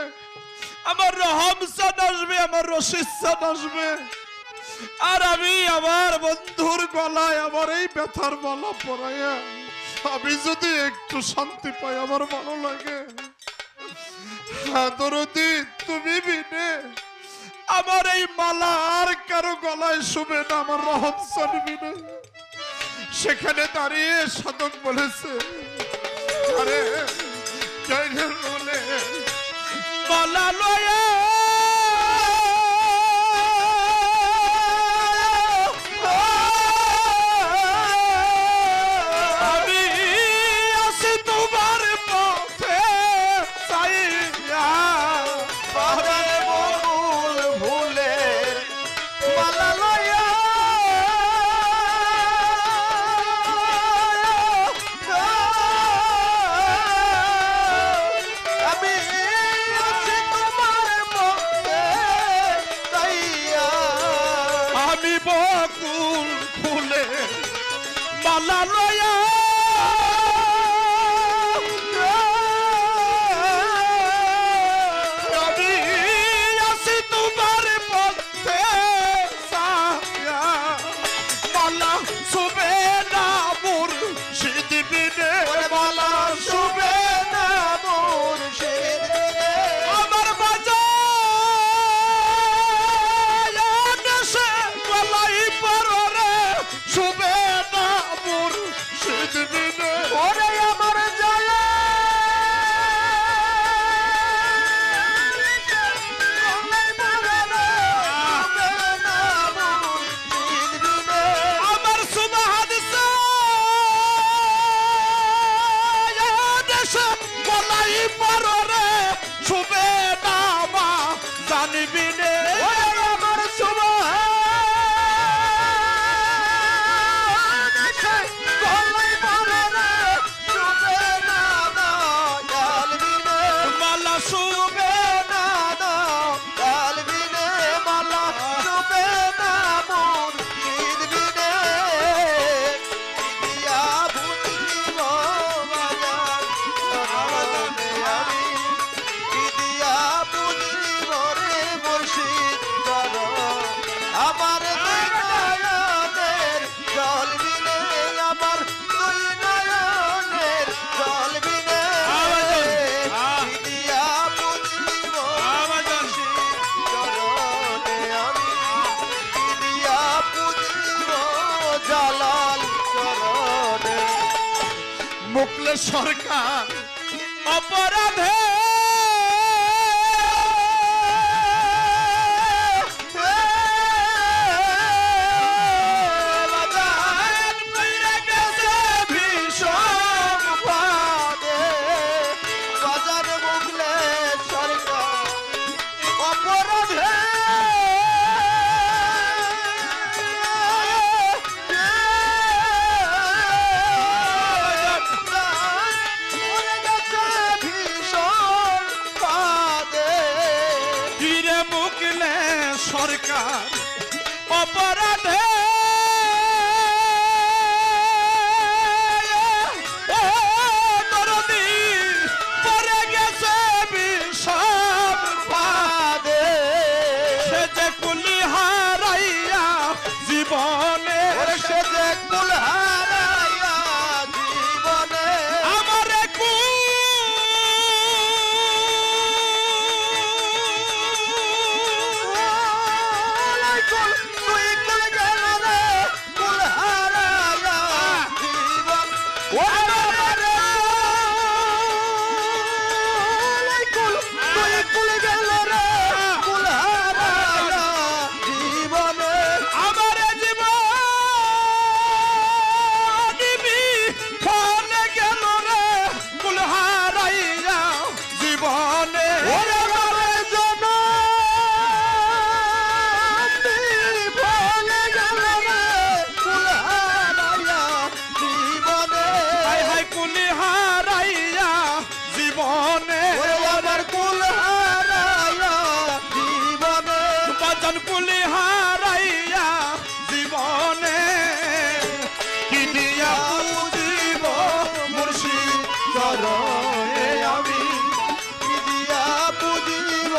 আমার রহম চান আসবে আমার রশিদ চান আসবে আর আমি আমার বন্ধুর গলায় আমার এই ব্যথার মালা পরাইয়া আমি যদি একটু শান্তি পাই আমার ভালো লাগে দরদি তুমি বিনে আমার এই মালা আর কারো গলায় শুবে না আমার রহম চান বিনে সেখানে দাঁড়িয়ে সাধক বলেছে আরে জয়নের বলে মালা লয়া আমি আসি তোমার পথে চাইয়া বাজার বকুল ফুলের মালা লইয়া আমি আছি তোমার চলাই পররে শুবে না মা জানিবি নে আমার শুভ গলাই পরে রে শুবে না গালবিনে মালা শুবে না গালবিনে মালা শুবে না মন বিনে দিয়া বুঝিব বাজার চরণে আমি দিয়া বুঝিব রে মুর্শিদ চরণ আমার দুই নয়নের জল বিনে আমার দুই নয়নের জল বিনে দিয়া বুঝিব চরণে আমি দিয়া বুঝিব জালাল চরণে মুকলে সরকার অপরাধে ভীষণ ফাঁদে বাজার মুগলে সরকার অপরাধে ভীষণ ফাঁদে ফিরে মুকলে সরকার অপরাধে ও দরদি পরে গেছে বিষম ফাঁদে সে যে কুলি হারাইয়া জীবনে সে যে কুল হারাইয়া জীবনে আমারে তুই কুল গেল রে কুল হারাইয়া জীবন তুই কুল গেল রে কুল হারাইয়া জীবনে আমারে জীবনী ফলে গেল রে কুল হারাইয়া জীবনে ওরে বাবার জন্য ফলে গেল রে কুল হারাইয়া জীবনে হায় হায় কুলি হারাইয়া জীবনে ওরে আমার কুল হারাইয়া জীবনে বাজান কুলি হারাইয়া জীবনে কি দিয়া বুঝিব মুর্শিদ চরণে আমি কি দিয়া বুঝিব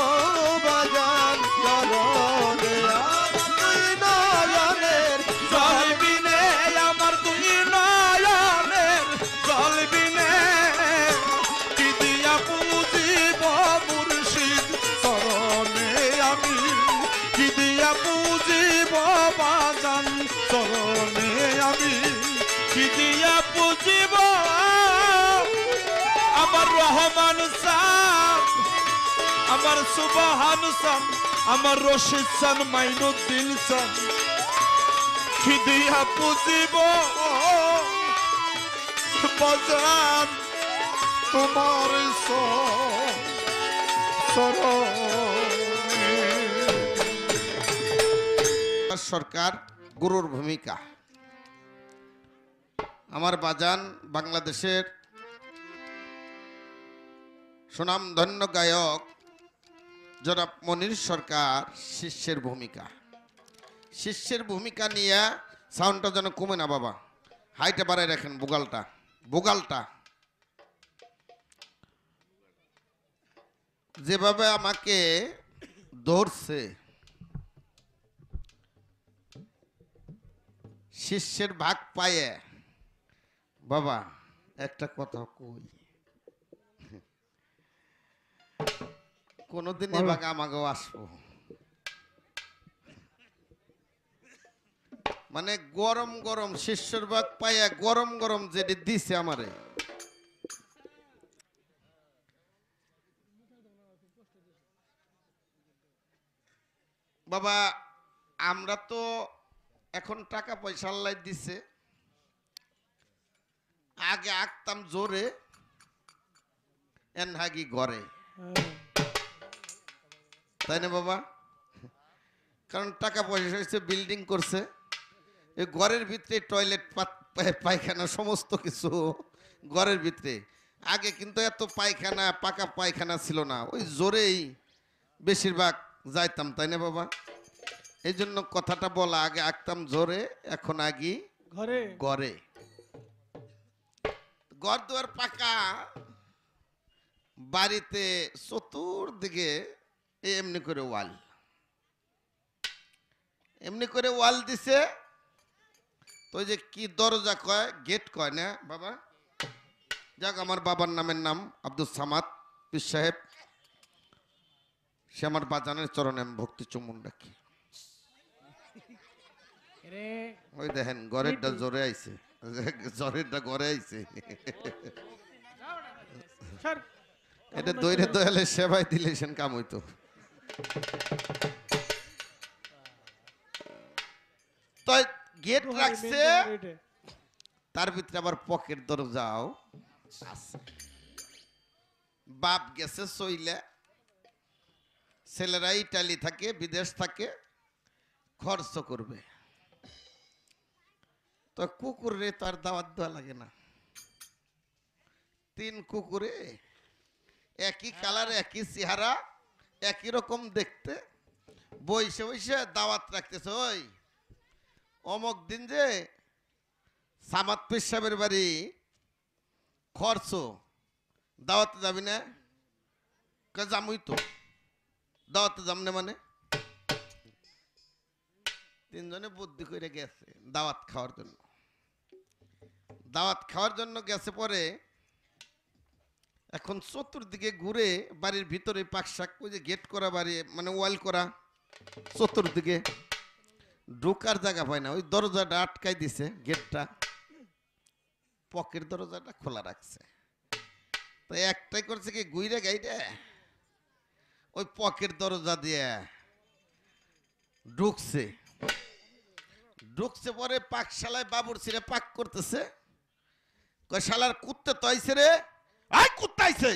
বাজান চরণে আমার দুই নয়নের জলবিনে আমার দুই নয়নের জলবিনে কি দিয়া বুঝিব মুর্শিদ চরণে আমি কি দিয়া বুঝিব বাজান চরণে আমি কি দিয়া বুঝিব আমার রহমান সাহ আমার সুবহান সান আমার রশিদ সান মাইনুদ্দিন সান কি দিয়া বুঝিব বাজান তোমার সরকার গুরুর ভূমিকা আমার বাজান বাংলাদেশের সুনামধন্য গায়ক জনাব মনির সরকার শিষ্যের ভূমিকা নিয়ে সাউন্ডটা যেন কমে না বাবা হাইটে বাড়ায় রাখেন বুগালটা যেভাবে আমাকে ধরছে শিষ্যের ভাগ পায়ে বাবা একটা কথা কই কোনদিন এ ভাগ আমাকেও আসবো মানে গরম গরম শিষ্যের ভাগ পায়ে গরম গরম যেটি দিছে আমারে বাবা আমরা তো এখন টাকা পয়সা আল্লাহ দিছে আগে আঁকতাম জোরে এন হাগি ঘরে, হ্যাঁ। তাই না বাবা? কারণ টাকা পয়সা হয়েছে, বিল্ডিং করছে, এই ঘরের ভিতরে টয়লেট পায়খানা সমস্ত কিছু ঘরের ভিতরে। আগে কিন্তু এত পায়খানা পাকা পায়খানা ছিল না, ওই জোরেই বেশিরভাগ যাইতাম, তাই না বাবা? এই জন্য কথাটা বলা, আগে আঁকতাম জোরে, এখন আগি ঘরে ঘরে। ঘর দুয়ার পাকা, বাড়িতে চতুর্দিকে এমনি করে ওয়াল, এমনি করে ওয়াল দিছে। তো ওই যে কি দরজা কয়, গেট কয় না বাবা? যাক, আমার বাবার নামের নাম আব্দুল সামাদ পীর সাহেব, সে আমার বাজানের চরণে আমি ভক্তি চুমুন রাখি। রে ওই দেখেন ঘরেরটা জোরে আইছে, জ্বরেরটা ঘরে আইছে। স্যার এটা দৈরে দয়ালে সেবাই দিলে সেন কাম হইতো। তো গেট রাখছে, তার ভিতরে আবার পকেট দরজাও আছে। বাপ গেছে সইলে, ছেলেরা ইটালি থাকে, বিদেশ থাকে, খরচ করবে। তো কুকুরে তো আর দাওয়াত দেওয়া লাগে না। 3 কুকুরে একই কালার, একই চেহারা, একই রকম দেখতে, বইসে বইসে দাওয়াত রাখতেছে। ওই অমক দিন যে সামাদ পীর সাহেবের বাড়ি খরচ, দাওয়াতে যাবি না? জামুই তো, দাওয়াতে যাম না মানে? 3 জনে বুদ্ধি করে গেছে দাওয়াত খাওয়ার জন্য। দাওয়াত খাওয়ার জন্য গেছে, পরে এখন চতুর্দিকে ঘুরে বাড়ির ভিতরে পাকশাক, ওই যে গেট করা বাড়ি, মানে ওয়াল করা, চতুর্দিকে ঢোকার জায়গা পায় না, ওই দরজাটা আটকাই দিছে, গেটটা, পকেট দরজাটা খোলা রাখছে। তো একটাই করছে কি, গুইরে গাইডে ওই পকেট দরজা দিয়ে ঢুকছে। ঢুকছে পরে পাকশালায় বাবুর ছিঁড়ে পাক করতেছে। কয় শালার কুত্তে তো আইছে রে, আই কুত্তা আইছে।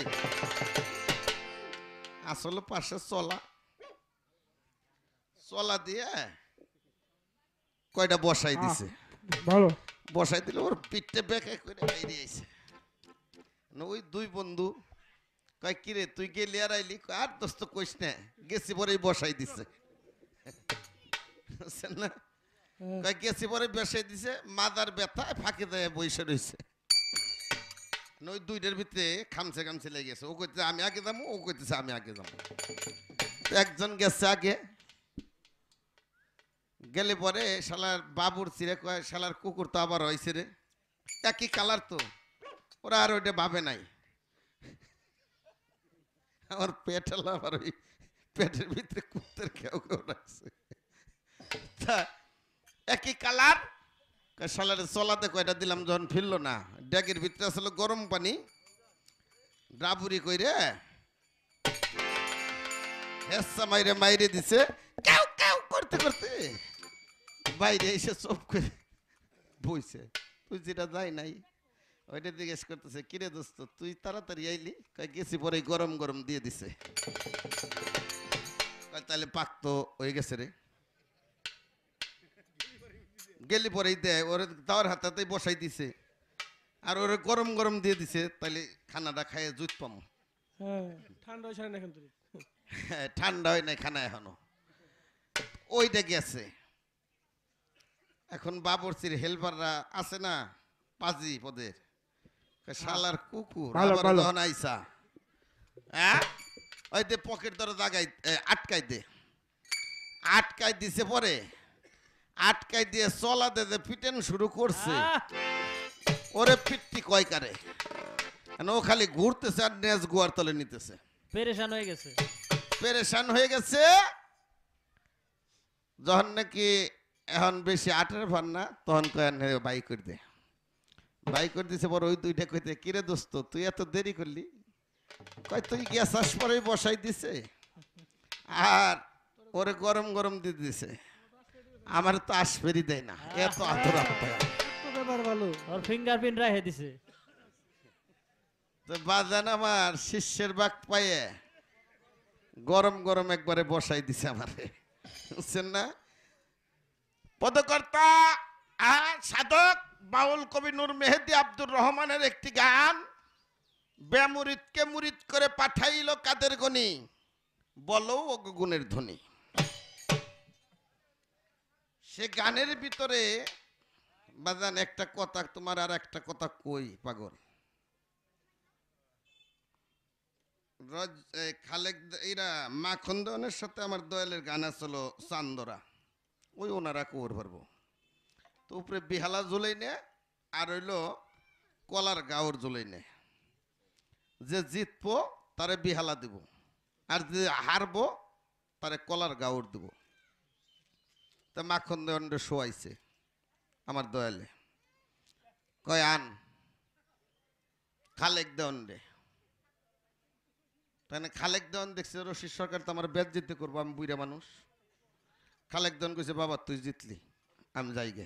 আসলে পাশে চলা দিয়ে কয়টা বসাই দিছে। ভালো বসাই দিলে ওর পিঠে বেঁকে করে বাইরে আইছে। ওই 2 বন্ধু কয় কিরে তুই গেলি আর আইলি? আর দোস্ত কইস না, গেছি পরেই বসাই দিছে না। কয় গেছি পরে বসাই দিছে, মাদার ব্যথা ফাঁকে দেয় বসে রয়েছে। ওই 2টার ভিতরে খামছে লেগে গেছে। ও কইতেছে আমি আগে যাবো, ও কইতেছে আমি আগে যাবো। একজন গেছে আগে, গেলে পরে শালার বাবুর চিরে কয় শালার কুকুর তো আবার হয়েছে রে, একই কালার তো। ওরা আর ওইটা ভাবে নাই। আমার পেট আবার ওই পেটের ভিতরে কুত্তের কেউ রাখছে। তা একই কালার, শালারে চলাতে কয়টা দিলাম, যখন ফিরলো না, ড্যাগের ভিতরে আসলে গরম পানি ডাবুরি কইরে হেসা মাইরে দিছে। কেউ কেউ করতে করতে বাইরে এসে চোপ করে বইছে। তুই যেটা যাই নাই ওইটা জিজ্ঞেস করতেছে, কিরে দোস্ত তুই তাড়াতাড়ি আইলি? কয় গেছি পরে গরম গরম দিয়ে দিছে। তাহলে পাক তো হয়ে গেছে রে। গেলি পরেই দেয় ওর তাওয়ার হাতাতেই বসাই দিছে, আর ওর গরম গরম দিয়ে দিছে। তাহলে খানাটা খাইয়ে জুত পাম। হ্যাঁ ঠান্ডা হয়েছে না এখন তুই? ঠান্ডা হয় নাই খানা এখনো। ওইটা গেছে। এখন বাবরচির হেল্পাররা আছে না, পাজি পদের, শালার কুকুর আবার যখন আইসা, হ্যাঁ ওই দে পকেট ধরে জাগাই আটকাই দে। আটকাই দিছে, পরে আটকাই দিয়ে চলা দে পিটেন শুরু করছে। ওরে পিটটি কয় কারে, ও খালি ঘুরতেছে আর নেজ গোয়ার তলে নিতেছে। পেরেশান হয়ে গেছে, পেরেশান হয়ে গেছে। যখন নাকি এখন বেশি আটের ভার না, তখন কয় বাই করে দে। বাই করে দিছে। বড় ওই 2টা কইতে, কিরে দোস্ত তুই এত দেরি করলি? কয় তুই গ্যাস আস পরেই বসাই দিছে, আর ওরে গরম গরম দিয়ে দিছে। আমার তো আসফেরি দেয় না, এত আতর ব্যাপার ভালো। ওর ফিঙ্গারপ্রিন্ট রাখে দিছে। তো বাজান আমার শিষ্যের বাক পাইয়ে গরম গরম একবারে বসাই দিছে আমারে, বুঝছেন না? পদকর্তা সাধক বাউল কবি নূর মেহেদি আব্দুর রহমানের একটি গান, বেমুরিদকে মুরিদ করে পাঠাইল কাদের গনি, বলো ও গুণের ধ্বনি। সে গানের ভিতরে বাজান একটা কথা তোমার আর একটা কথা কই পাগল। খালেক এরা মাখন দেওয়ানের সাথে আমার দয়ালের গান আসলো চান্দরা, ওই ওনারা কোর পারবো। তো উপরে বিহালা ঝুলাই নে, আর হইলো কলার গাওর ঝুলাই নে। যে জিতবো তারে বিহালা দিব, আর যে হারবো তারে কলার গাওর দিব। তা মাখন দেওয়ানটা শোয়াইছে আমার দয়ালে, কয় আন খালেক দেওয়ান রে। তাই খালেক দেওয়ান দেখছে রশিদ সরকার তো আমার বেদ জিততে করবো, আমি বুড়া মানুষ। খালেক দেওয়ান কইছে বাবা তুই জিতলি, আমি যাই গে।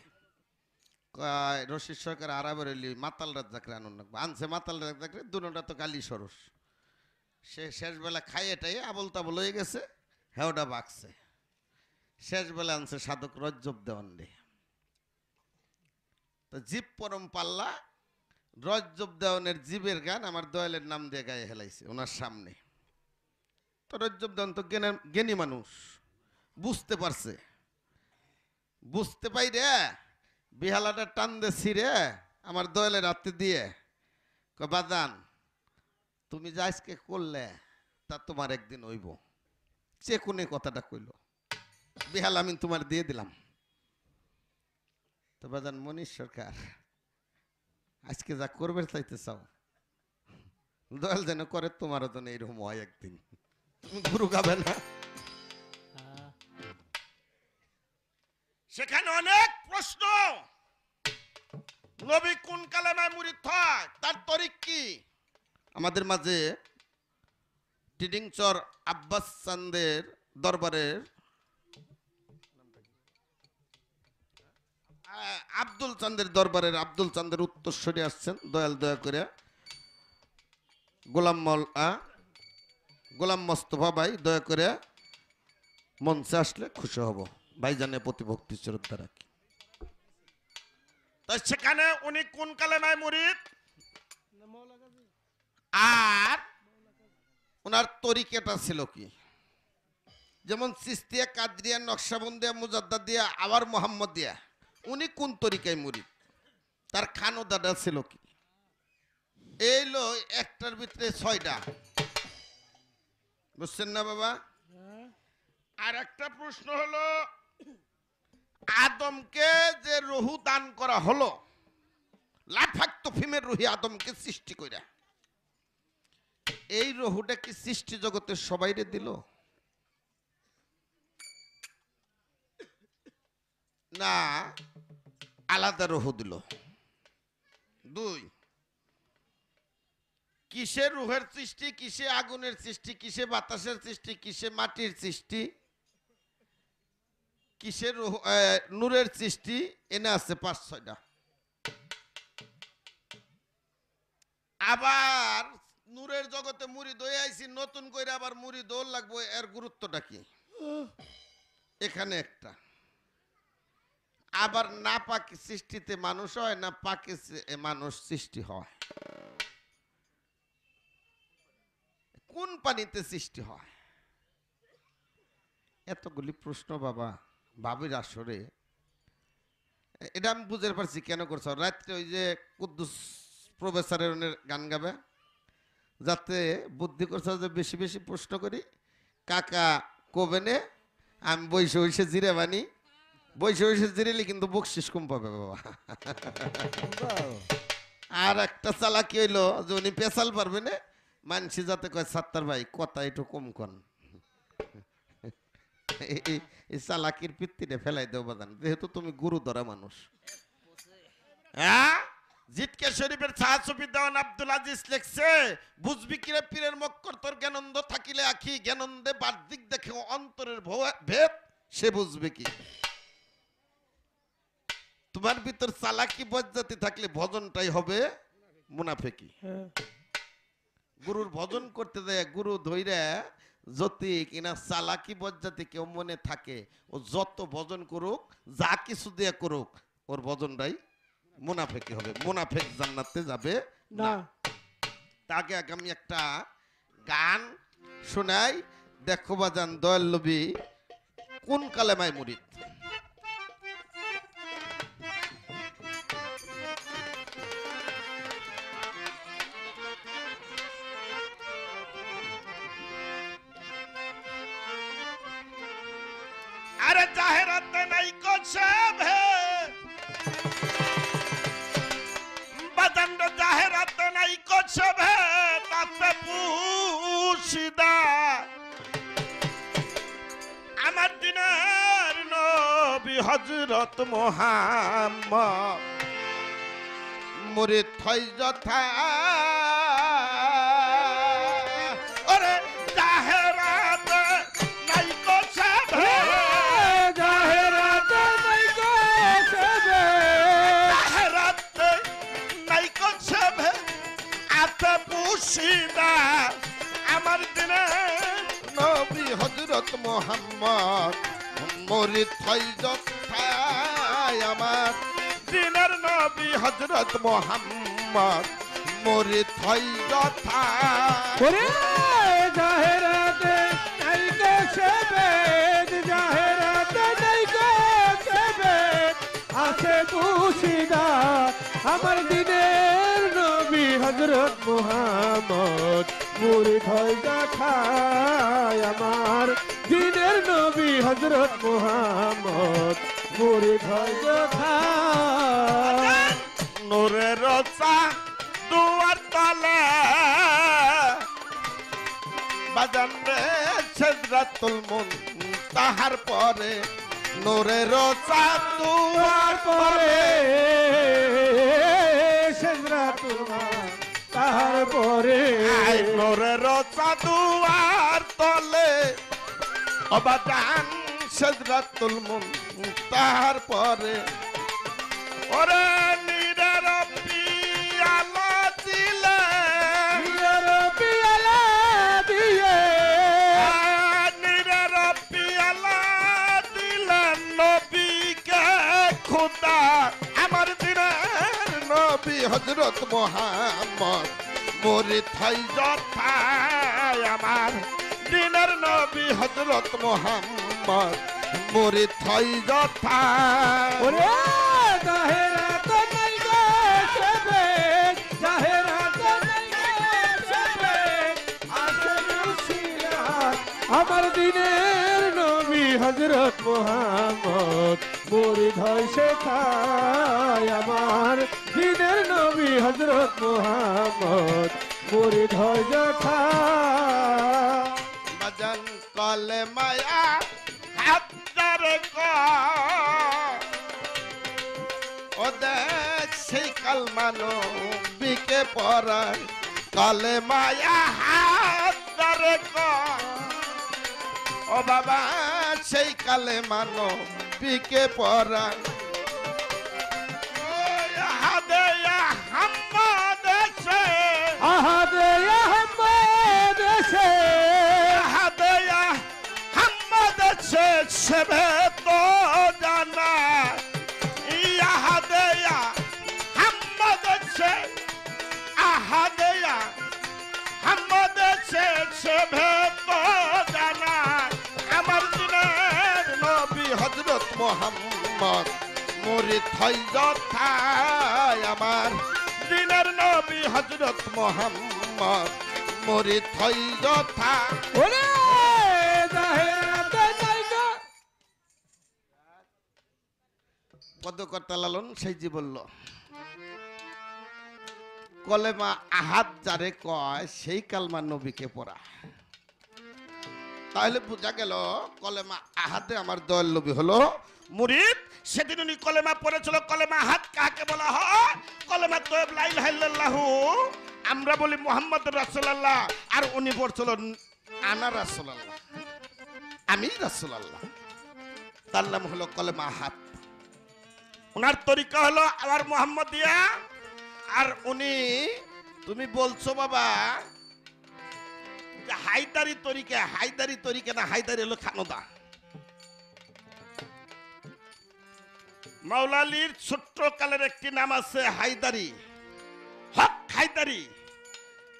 কয় রশিদ সরকার আরাবার এলি মাতাল রাত জাকরে আনন্দ আনছে, মাতাল রাত জাকরে দুটা তো গালি সরস। সে শেষবেলা খাইয়ে টাইয়ে আবল তাবল হয়ে গেছে, হেওটা বাকছে। শেষবেলা আনছে সাধক রজ্জব দেওয়ান রে। তো জীব পরম পাল্লা রজ্জব দেওয়ানের জীবের গান আমার দয়ালের নাম দিয়ে গায়ে হেলাইছে ওনার সামনে। তো রজ্জব দেওয়ান তো জ্ঞানী মানুষ, বুঝতে পারছে। বুঝতে পাই রে বিহালাটা টান দে ছিঁড়ে আমার দয়ালের হাতে দিয়ে বাজান তুমি যা আজকে করলে তা তোমার একদিন হইব। সে কোনে কথাটা কইল, বিহাল আমি তোমার দিয়ে দিলাম। তো বাজান মনীষ সরকার আজকে যা করবে চাইতে চাও, দয়াল যেন করে তোমারও তো এইরকম হয় একদিন, তুমি গুরু গাবে না। সেখানে অনেক প্রশ্ন, নবী কোন কালেমায় মুরিদ হয়, তার তরিক কি? আমাদের মাঝে টিডিংচর আব্বাস চান্দের দরবারের আব্দুল চান্দের দরবারের আব্দুল চান্দের উত্তরসূরি আসছেন, দয়াল দয়া করে গোলাম মোস্তফা ভাই দয়া করে মঞ্চে আসলে খুশি হব। ভাইজানের প্রতি ভক্তি শ্রদ্ধা রাখি। তো সেখানে উনি কোন কালেমায় মুরিদ আর ওনার তরিকাটা ছিল কি? যেমন চিস্তিয়া, কাদরিয়া, নকশবন্দিয়া, মুজাদ্দিদিয়া, আবার মোহাম্মদিয়া, উনি কোন তরিকায় মুরিদ, তার খানোদাটা ছিল কি? এইলো একটার ভিতরে 6টা, বুঝছেন না বাবা? আর একটা প্রশ্ন হলো, আদমকে যে রুহু দান করা হলো, লাফাক্ত ফিমের রুহি আদমকে সৃষ্টি কইরা, এই রুহুটা কি সৃষ্টি জগতের সবাইরে দিল না আলাদা রুহু দিল? 2, কিসে রুহের সৃষ্টি, কিসে আগুনের সৃষ্টি, কিসে বাতাসের সৃষ্টি, কিসে মাটির সৃষ্টি, কিসে নূরের সৃষ্টি, এনে আছে 5-6টা। আবার নূরের জগতে মুরিদ হয়ে আইছি, নতুন করে আবার মুরিদ হল লাগবো, এর গুরুত্বটা কি? এখানে একটা। আবার না পাকি সৃষ্টিতে মানুষ হয় না পাকে মানুষ সৃষ্টি হয়, কোন পানিতে সৃষ্টি হয়? এতগুলি প্রশ্ন বাবা ভাবির আসরে। এটা আমি বুঝতে পারছি কেন করছ। রাত্রে ওই যে কুদ্দুস প্রফেসরের গান গাবে, যাতে বুদ্ধি করছে যে বেশি বেশি প্রশ্ন করি, কাকা কবেনে আমি বৈশে বৈশে জিরে বানি, বৈশে বৈশে জিরেলি কিন্তু বকশিস কম পাবে বাবা। আর একটা চালাকি হইলো যে উনি পেশাল পারবে না, মানসি যাতে কয় সাত্তার ভাই কথা একটু কম কন, এই চালাকির পিত্তিটা ফেলাই দেও বাদান, যেহেতু তুমি গুরু ধরা মানুষ। হ্যাঁ, জিটকে শরীফের সাহায্যবি দেওয়ান আব্দুল আজিজ লেখছে, বুঝবি কিরে পীরের মক্কর তোর জ্ঞানন্দ থাকিলে আখি, জ্ঞানন্দে বাহ্যিক দেখে অন্তরের ভেদ সে বুঝবে কি? তোমার ভিতর চালাকি বজ্জাতি থাকলে ভজনটাই হবে মুনাফেকি। গুরুর ভজন করতে যায় গুরু ধইরা যদি কিনা চালাকি বজ্জাতি কেউ মনে থাকে ও যত ভজন করুক যা কিছু দিয়ে করুক ওর ভজনটাই মুনাফেকি হবে, মুনাফেক জান্নাতে যাবে না। না। তাকে আগে আমি একটা গান শোনাই, দেখো বাজান দয়াল নবী কোন কালেমায় মুরিদ। अरे जाहिरात नहीं को सब है बदन जाहिरात नहीं को सब है ताते पूछिदा আমার দিনের নবী হযরত মুহাম্মদ মুরিদ হই যথা ওরে জাহেরাত নাই কো সব জাহেরাত নাই গো সবে জাহেরাত নাই কো সব আতে পুশিদা আমার দিনের নবী হযরত মুহাম্মদ মুরিদ হই যথা আমার দিনের নবী হযরত মুহাম্মদ মুরিদ হই যথা ওরে জাহেরাত নাই গো সবে জাহেরাত নাই গো সবে আছে পুশিদা আমার দিনের নবী হযরত মুহাম্মদ মুরিদ হয় দেখায় আমার দিনের নবী হযরত মুহাম্মদ মুরিদ হয় দেখায় নূরের রচা দুয়ার তলে বাজান রে সিদরাতুল মুনতাহার পরে নূরের রচা দুয়ার পরে সিদরাতুল মুনতাহার পরে আই নূরের রচা দুয়ার তলে অবাদান সিদরাতুল মুনতাহার পরে ওরে নিরার পিয়ালা দিলে নিয়ার পিয়ালা দিয়ে নিরার পিয়ালা দিলে নবীকে খুদা আমার দিনের নবী হযরত মুহাম্মদ মুরিদ হই যথা আমার দিনের নবী হযরত মুহাম্মদ মুরিদ হই যথা ওরে জাহেরাত নাই গো সবে জাহেরাত নাই গো সবে আছে মুশিরা আমার দিনের নবী হযরত মুহাম্মদ মুরিদ হয় শেখায় আমার দিনের নবী হযরত মুহাম্মদ মুরিদ হয় যথা বাজান কলে মায়া হাত ধরে ও দেখ সেই কালমানো বিকে পরায় কলে মায়া হাত ধরে ও বাবা সেই কালে মানো বিকে পরায় হাদে হাম্মদ সে আহাদে আহমদ সে হাদে হাম্মদ সে সেবে তো জানা ইয়া দেয়া হাম্মদ সে আহাদেয়া হাম্মদ সে সেবে তো জানা আমার দিনের নবী হযরত মুহাম্মদ মুরিদ হই যথা আমার দিনের নবী হযরত মুহাম্মদ মুরিদ হই যথা ওরে জাহেরাত নাই গো পদকর্তা লালন সেই জি বলল কলেমা আহাদ যারে কয় সেই কালমা নবীকে পড়া। তাহলে বোঝা গেল কলেমা আহাদে আমার দয়াল নবী হলো মুরিদ। সেদিন উনি কলেমা পড়েছিল। কলেমা আহাদ কাকে বলা হয়? কলেমা তয়্যিব লা ইলাহা ইল্লাল্লাহু, আমরা বলি মুহাম্মদুর রাসূলুল্লাহ, আর উনি পড়ছিল আনা রাসূলুল্লাহ, আমি রাসূলুল্লাহ। তার নাম হলো কলেমা আহাদ। উনার তরিকা হলো আমার মুহাম্মদিয়া। আর উনি তুমি বলছো বাবা হায়দারি তরিকা না হায়দারি হলো খানদা। মাওলা আলীর ছোট্ট কালের একটি নাম আছে হায়দারি, হক হায়দারি,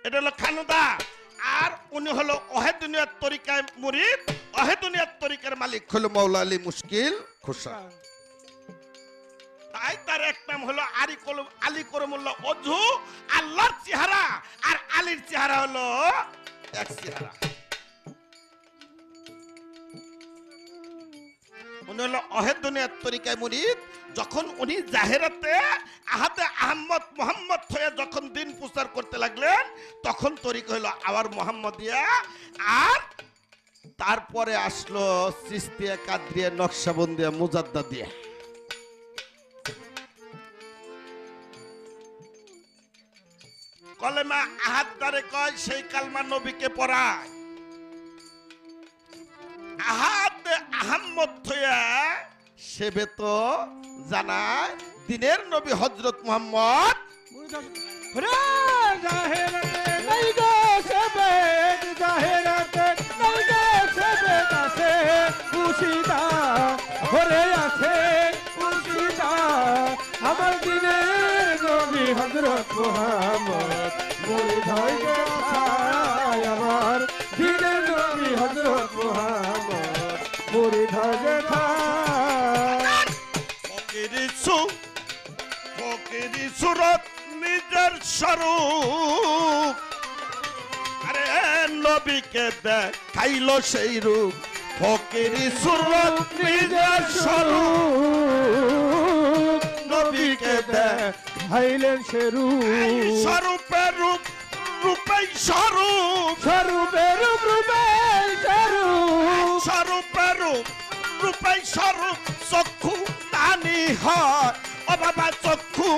এটা হলো খানদা। আর উনি হলো অহেদুনিয়ার তরিকায় মুরিদ, অহেদুনিয়ার তরিকার মালিক হলো মাওলা আলী মুশকিল খোসা। তাই তার এক নাম হলো আলী করমুল্লাহ অজু। আল্লাহর চেহারা আর আলীর চেহারা হলো এক চেহারা। উনি হলো অহেদুনিয়ার তরিকায় মুরিদ। যখন উনি জাহেরাতে আহাদে আহমদ মোহাম্মদ হয়ে যখন দিন প্রচার করতে লাগলেন, তখন তরিকা হলো আবার মোহাম্মদিয়া। আর তারপরে আসলো চিশতিয়া, কাদরিয়া, নকশবন্দিয়া, মুজাদ্দাদিয়া। কলেমা আহাদ দ্বারে কয় সেই কালমা নবীকে পড়ায়। আহাদ আহমদ হইয়া সেবে তো জানায় দিনের নবী হযরত মুহাম্মদ। ওরে জাহেরাতে নাই গো সেবে, জাহেরাতে নাই গো সেবে আছে খুশিদা, ওরে আছে খুশিদা আমার দিনের নবী হযরত মুহাম্মদ। মুরিদ হই গো ঠাই আমার দিনের নবী হযরত মুহাম্মদ, মুরিদ হই গো ঠাই। ফকিরি সুরত নিজের স্বরূপ, আরে নবীকে দেখাইলো সেই রূপ। ফকিরি সুরত নিজের স্বরূপ, নবীকে দেখাইলেন সে রূপ। স্বরূপের রূপ, রূপেই স্বরূপ, স্বরূপের রূপ, রূপের স্বরূপ, স্বরূপের রূপ, রূপেই স্বরূপ। চক্ষু দানি হয় ও বাবা, চক্ষু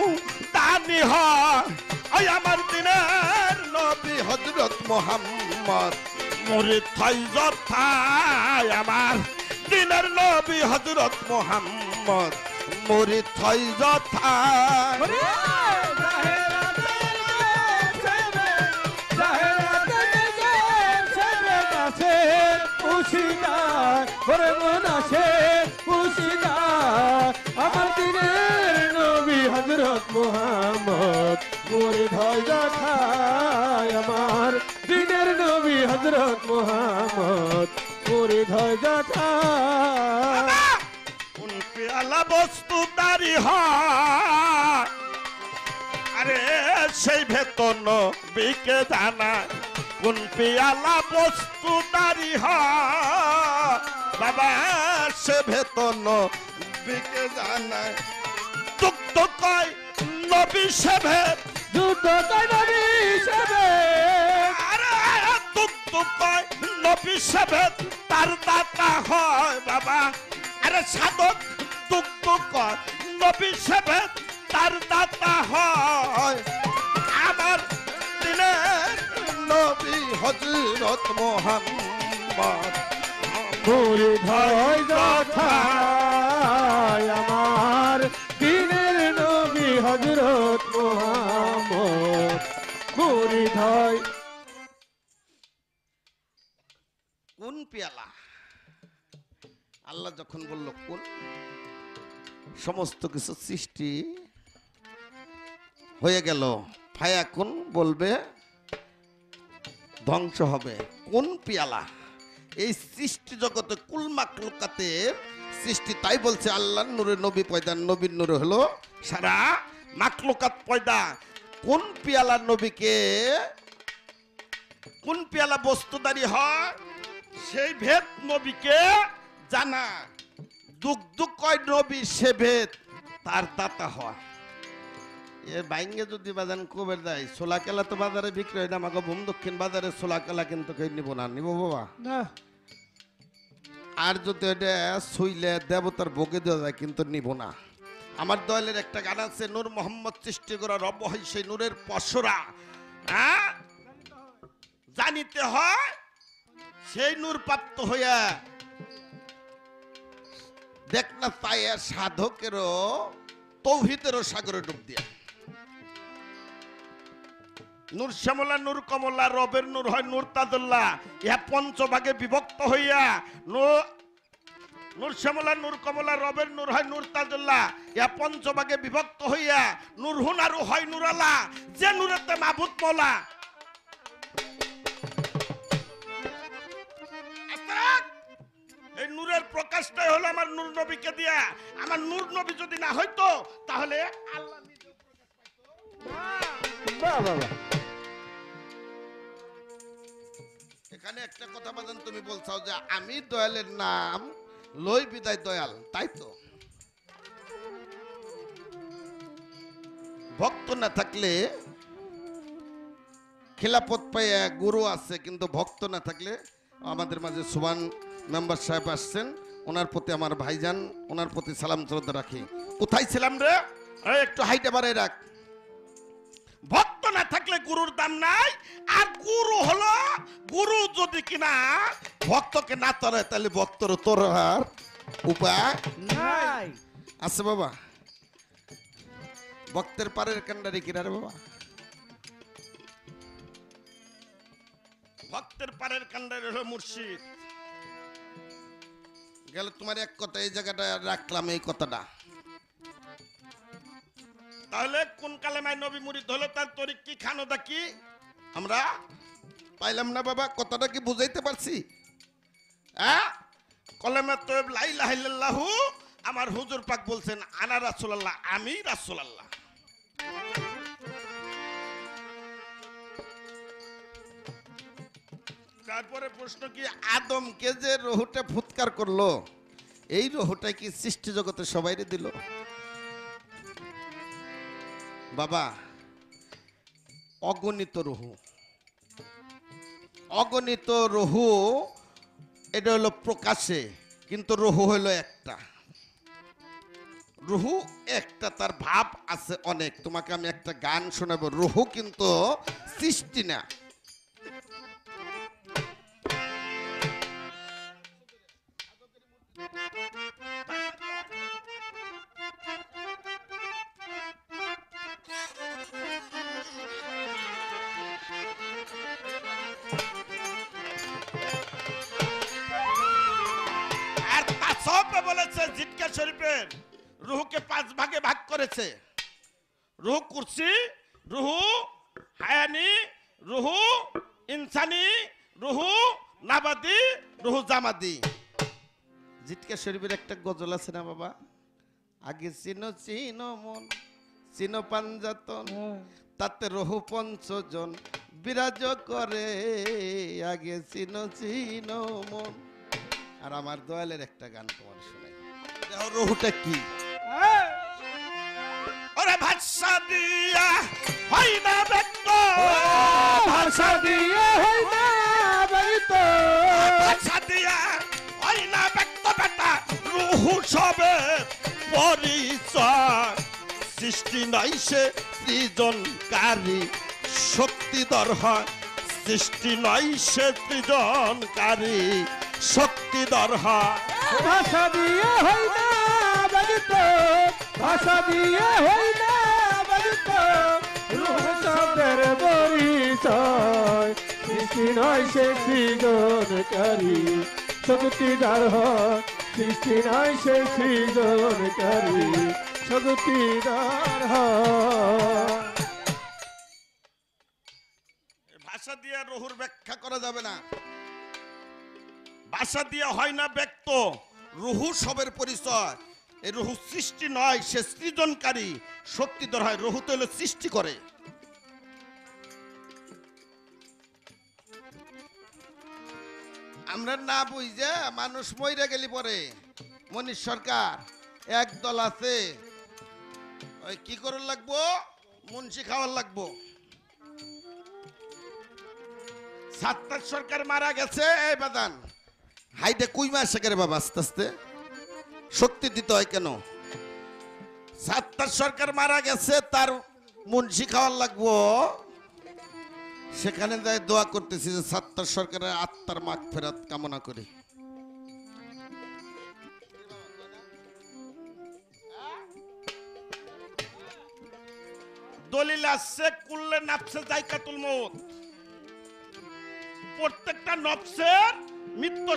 দানি হয় ওই আমার দিনের নবী হযরত মুহাম্মদ। মুরিদ হয় যথায় আমার দিনের নবী হযরত মুহাম্মদ, মুরিদ হয় যথায়। ওরে জাহেরাতে সেবে, জাহেরাতে সেবে আছে খুশিদা, ওরে মন আছে খুশিদা আমার দিনের নবী হযরত মুহাম্মদ। মুরিদ হয় যথায় আমার দিনের নবী হযরত মুহাম্মদ, মুরিদ হয় যথায়। কোন পেয়ালা বস্তু দারি হয়, আরে সেই ভেতর নবীকে জানায়। কোন পেয়ালা বস্তু দারি হয় বাবা, সে ভেতর নবীকে জানায়। দুগ্ধ কয় নবী সেবে, যুদ্ধ কয় নবী সেবে, আরে দুগ্ধ কয় নবী সেবে তার দাতা হয় বাবা। আরে সাধক দুগ্ধ কয় নবী সেবে তার দাতা হয় আমার দিনের নবী হযরত মুহাম্মদ। মুরিদ হয় যথায় আমার দিনের নবী হযরত মুহাম্মদ, মুরিদ হয়। কোন পেয়ালা? আল্লাহ যখন বলল কোন, সমস্ত কিছু সৃষ্টি হয়ে গেল। ফায়া কোন বলবে ধ্বংস হবে। কোন পেয়ালা? এই সৃষ্টি জগতে কুল মাখলুকাতের সৃষ্টি। তাই বলছে আল্লাহ নূরে নবী পয়দা, নবীর নূরে হলো সারা মাখলুকাত পয়দা। কোন পেয়ালা নবীকে, কোন পেয়ালা বস্তুদারি হয় সেই ভেদ নবীকে জানা। দুগ্ধ কয় নবী সে ভেদ তার দাতা হয়। এ বাইঙ্গে যদি বাজান কবে দেয়, ছোলা কেলা তো বাজারে বিক্রি হয় না। আমাকে ভূম দক্ষিণ বাজারে ছোলা কেলা কিন্তু কেউ নিব না, নিব বাবা না। আর যদি এটা ছুইলে দেবতার ভোগে দেওয়া যায় কিন্তু নিব না। আমার দয়ালের একটা গান আছে, নূর মোহাম্মদ সৃষ্টি করা রব হয় সেই নূরের পশরা। হ্যাঁ, জানিতে হয় সেই নূর প্রাপ্ত হইয়া দেখ না পাইয়া সাধকেরও তৌহিদেরও সাগরে ডুব দিয়া। নূর শ্যামলা নূর কমলা রবের নূর হয় নূর তাজুল্লাহ। ইহা পঞ্চভাগে বিভক্ত হইয়া নূর শ্যামলা নূর কমলা রবের নূর হয় নূর তাজুল্লাহ। ইহা পঞ্চভাগে বিভক্ত হইয়া নূর হুনারু হয় নূর আল্লাহ, যে নূরেতে মাবুদ মৌলা। এই নূরের প্রকাশটাই হলো আমার নূর নবীকে দিয়া। আমার নূর নবী যদি না হইতো তাহলে আল্লাহ নিজে প্রকাশ পাইতো। বাহ বাহ বাহ। এখানে একটা কথা বাজান, তুমি বলছো যে আমি দয়ালের নাম লই বিদায় দয়াল, তাই তো? ভক্ত না থাকলে খেলাপথ পাইয়া গুরু আছে, কিন্তু ভক্ত না থাকলে আমাদের মাঝে সুবান মেম্বার সাহেব আসছেন, ওনার প্রতি আমার ভাইজান, ওনার প্রতি সালাম শ্রদ্ধা রাখি। কোথায় ছিলাম রে? একটু হাইটে বাড়াই রাখ। ভক্ত না থাকলে গুরুর দাম নাই। আর গুরু হলো, গুরু যদি কিনা ভক্তকে না তরে, তাহলে ভক্তর তোরার উপায় নাই। আছে বাবা। ভক্তের পারের কান্ডারি কিনা রে বাবা? ভক্তের পারের কান্ডারি হলো মুর্শিদ। গেল তোমার এক কথা, এই জায়গাটা রাখলাম এই কথাটা। তাহলে কোন কালেমায় নবী মুরিদ হলো, তার তরিক কি, খানোদা কি আমরা পাইলাম না বাবা। কথাটা কি বুঝাইতে পারছি? হ্যাঁ, কলেমা তৈব লা ইলাহা ইল্লাল্লাহু, আমার হুজুর পাক বলছেন আনা রাসূলুল্লাহ, আমি রাসূলুল্লাহ। তারপরে প্রশ্ন কি, আদমকে যে রহুটা ফুৎকার করলো, এই রহুটা কি সৃষ্টি জগতে সবাইরে দিল? বাবা, অগণিত রহু, অগণিত রহু, এটা হলো প্রকাশে, কিন্তু রহু হলো একটা। রুহু একটা, তার ভাব আছে অনেক। তোমাকে আমি একটা গান শোনাবো। রুহু কিন্তু সৃষ্টি না। আর তাসওয়ুফে বলেছে, জিটকা শরীফের রুহুকে 5 ভাগে ভাগ করেছে। রুহু কুরসি, রুহু হায়ানি, রুহু ইনসানি, রুহু নাবাদি, রুহু জামাদি। জিটকা শরীফের একটা গজল আছে না বাবা? আগে চিনো চিনো মন, চিনো পাঞ্জাতন, তাতে রহু পঞ্চজন বিরাজ করে। আগে চিনো চিনো মন। আর আমার দয়ালের একটা গান তোমার শোনাই, দেখো রহুটা কি। ওরে ভাষা দিয়া হয় না ব্যক্ত, ভাষা দিয়ে হয় না ব্যক্ত, ভাষা দিয়া হয় না ব্যক্ত বেটা। রুহু সবে পরিচয়, সৃষ্টি নাই সে সৃজনকারী, শক্তিধর হয়। সৃষ্টি নাই সে সৃজনকারী, শক্তিধর হয়। ভাষা দিয়ে হয় না ব্যক্ত, ভাষা দিয়ে হয় না ব্যক্ত, রূহ শব্দের পরিচয়, সৃষ্টি নয় সে সৃজনকারী, শক্তিধর হয়। সৃষ্টি নয় সে সৃজনকারী, শক্তিধর হয়। ভাষা দিয়ে রহুর ব্যাখ্যা করা যাবে না। ভাষা দিয়ে হয় না ব্যক্ত, রুহু সবের পরিচয়। এই রুহু সৃষ্টি নয়, সে সৃজনকারী, শক্তিধর হয়। রুহু তো হলো সৃষ্টি করে। আমরা না বুঝে মানুষ মইরা গেলি পরে। মনীষ সরকার একদল আছে, ওই কি করে লাগবো, মুন্সি খাওয়ার লাগবো। সাত্তার সরকার মারা গেছে, এই বাদান হাইডে কুই মাসে করে বাবা, আস্তে আস্তে শক্তি দিতে হয় কেন? সাত্তার সরকার মারা গেছে, তার মুন্সি খাওয়ার লাগবো। সেখানে যাই দোয়া করতেছি যে সাত্তার সরকারের আত্মার মাগফিরাত কামনা করি। দলিল আছে কুল্লে নাফসে যায়কাতুল মউত, প্রত্যেকটা নফসের মৃত্যু